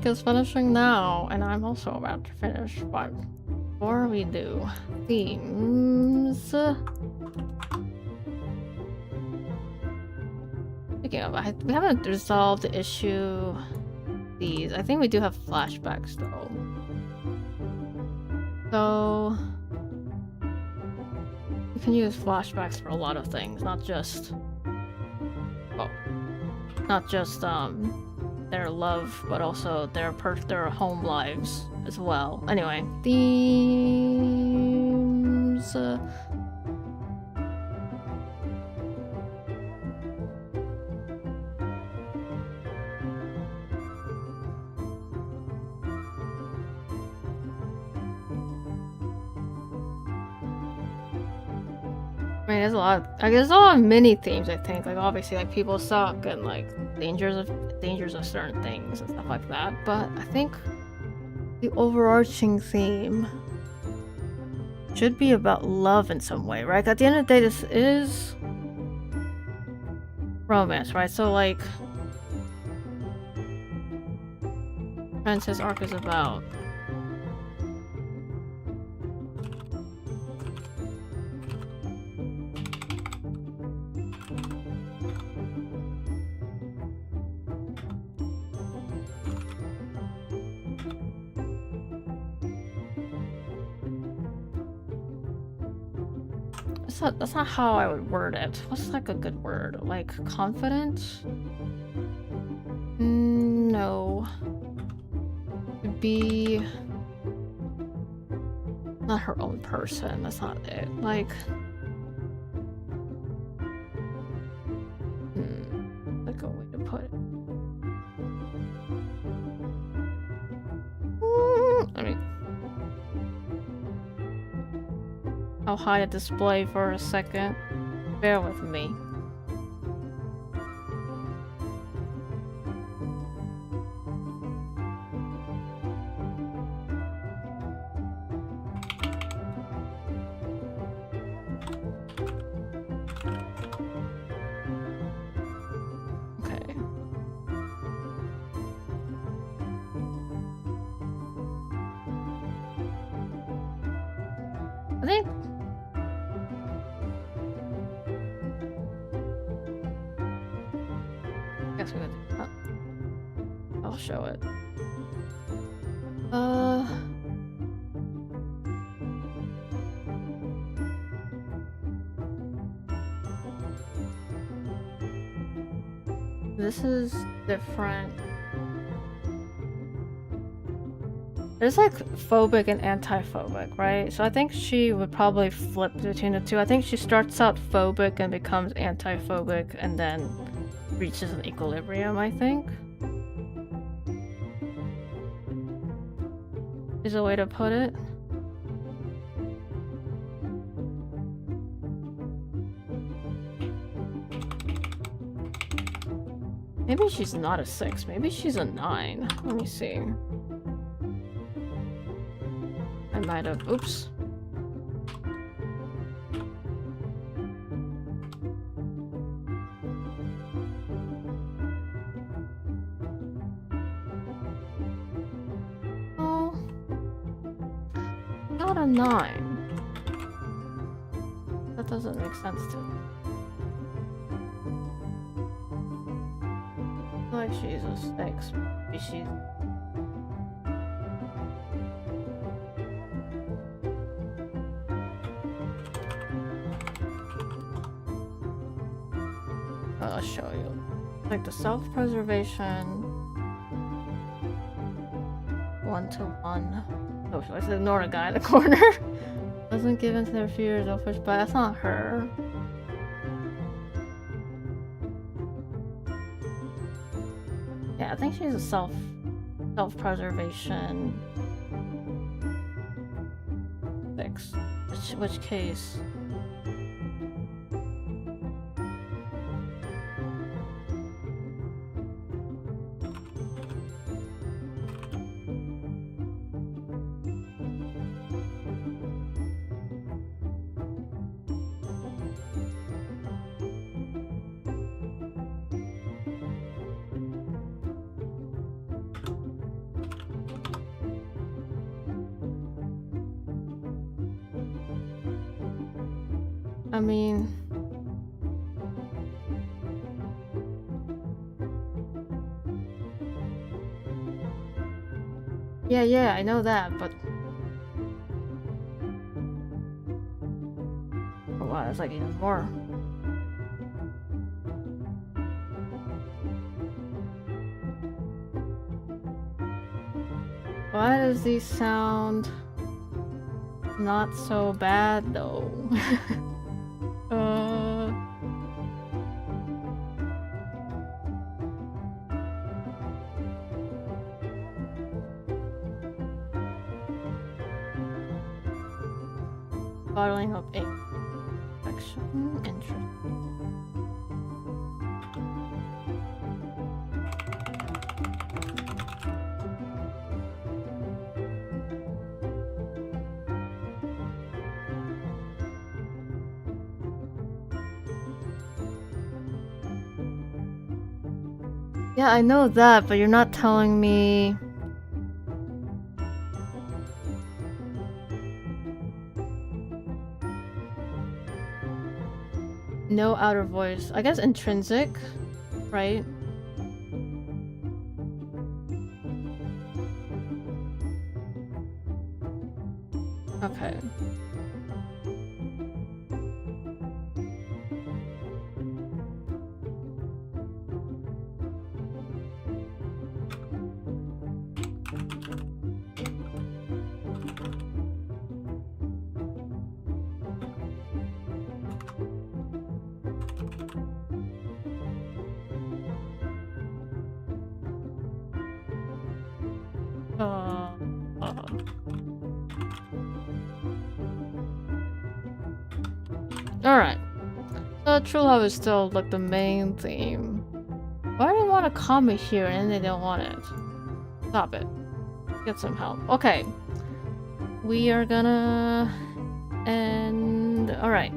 Is finishing now, and I'm also about to finish, but before we do, themes. Speaking of, we haven't resolved the issue these. I think we do have flashbacks though. So you can use flashbacks for a lot of things, not just their love, but also their home lives as well. Anyway, themes. I mean, there's a lot of mini themes, I think. Like, obviously, like, people suck and, like, dangers of certain things and stuff like that. But I think the overarching theme should be about love in some way, right? At the end of the day, this is romance, right? So, like, Princess arc is about that's not how I would word it. What's like a good word? Like confident? No. To be not her own person. That's not it. Like like a way to put it. I mean, I'll hide a display for a second. Bear with me. Okay. I think I'll show it. This is different. There's like phobic and anti-phobic, right? So I think she would probably flip between the two. I think she starts out phobic and becomes anti-phobic and then reaches an equilibrium, I think. Is a way to put it. Maybe she's not a 6, maybe she's a 9. Let me see. I might have, oops. Oh, not a 9. That doesn't make sense to me. Like she's a 6, maybe she's... I'll show you. Like the self-preservation 1-to-1. Oh, should I just ignore the guy in the corner? Doesn't give in to their fears or push back. That's not her. Yeah, I think she's a self-preservation 6. Which case? I mean, Yeah, I know that, but... Oh, wow, that's like even more. Why does these sound not so bad though? Bottling up ink. Section. Interesting. Yeah, I know that, but you're not telling me... No outer voice. I guess intrinsic, right? Okay. Alright. So True Love is still like the main theme. Why do they want a comic here and they don't want it? Stop it. Get some help. Okay. We are gonna end. Alright.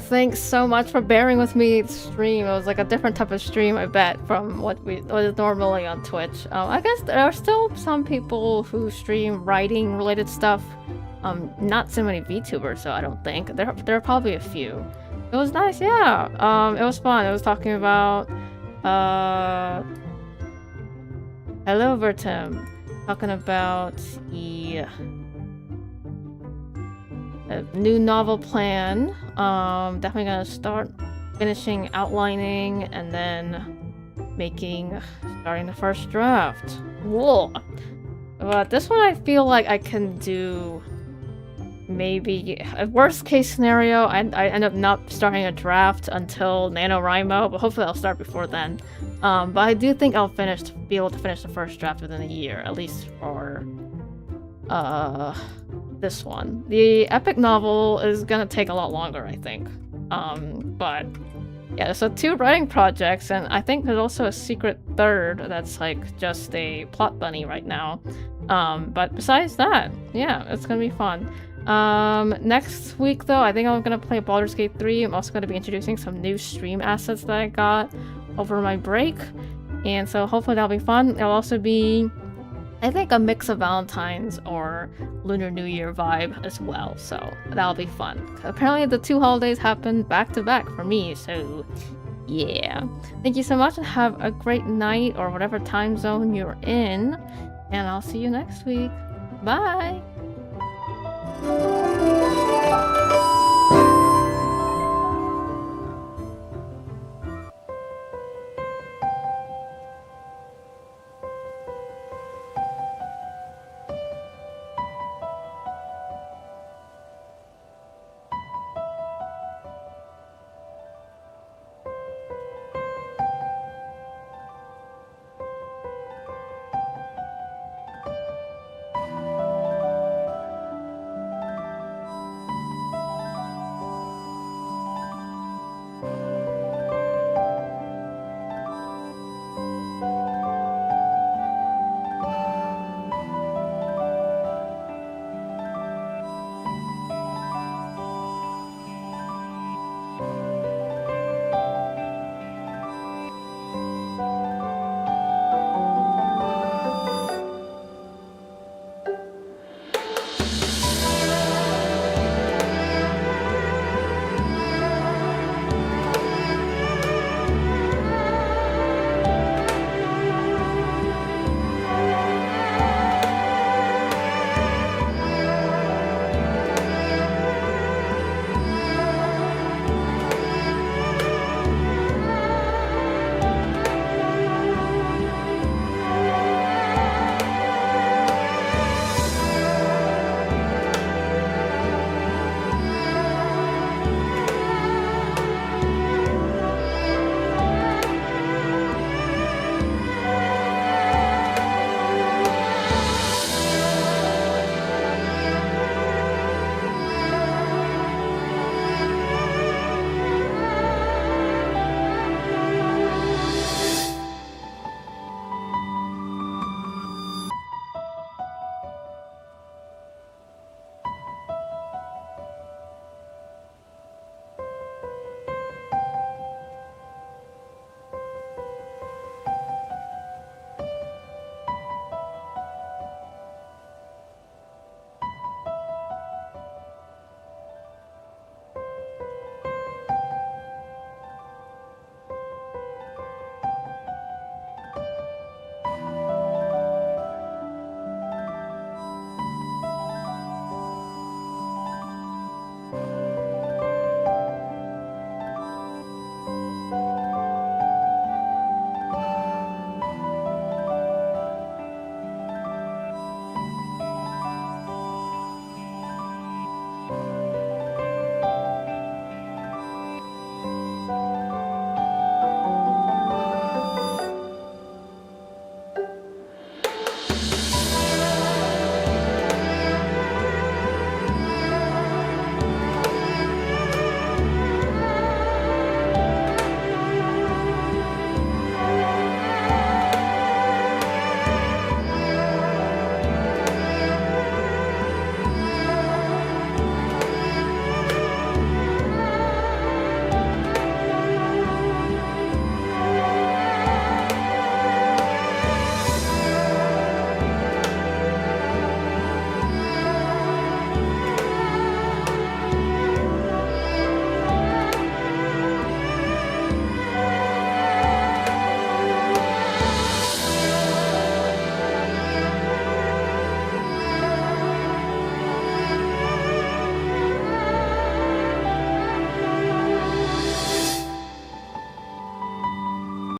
Thanks so much for bearing with me stream. It was like a different type of stream, I bet, from what is normally on Twitch. I guess there are still some people who stream writing related stuff. Not so many VTubers, so I don't think. There are probably a few. It was nice, yeah. It was fun. It was talking about hello Vertim. Talking about the new novel plan. Definitely gonna start finishing outlining and then starting the first draft. Whoa! But this one I feel like I can do maybe a worst case scenario. I end up not starting a draft until NaNoWriMo, but hopefully I'll start before then. But I do think I'll be able to finish the first draft within a year, at least for this one. The epic novel is gonna take a lot longer, I think. But yeah, so 2 writing projects, and I think there's also a secret third that's like just a plot bunny right now. But besides that, yeah, it's gonna be fun. Next week though, I think I'm gonna play Baldur's Gate 3. I'm also gonna be introducing some new stream assets that I got over my break, and so hopefully that'll be fun. It'll also be, I think, a mix of Valentine's or Lunar New Year vibe as well, so that'll be fun. Apparently the 2 holidays happen back to back for me, so yeah. Thank you so much and have a great night or whatever time zone you're in, and I'll see you next week. Bye!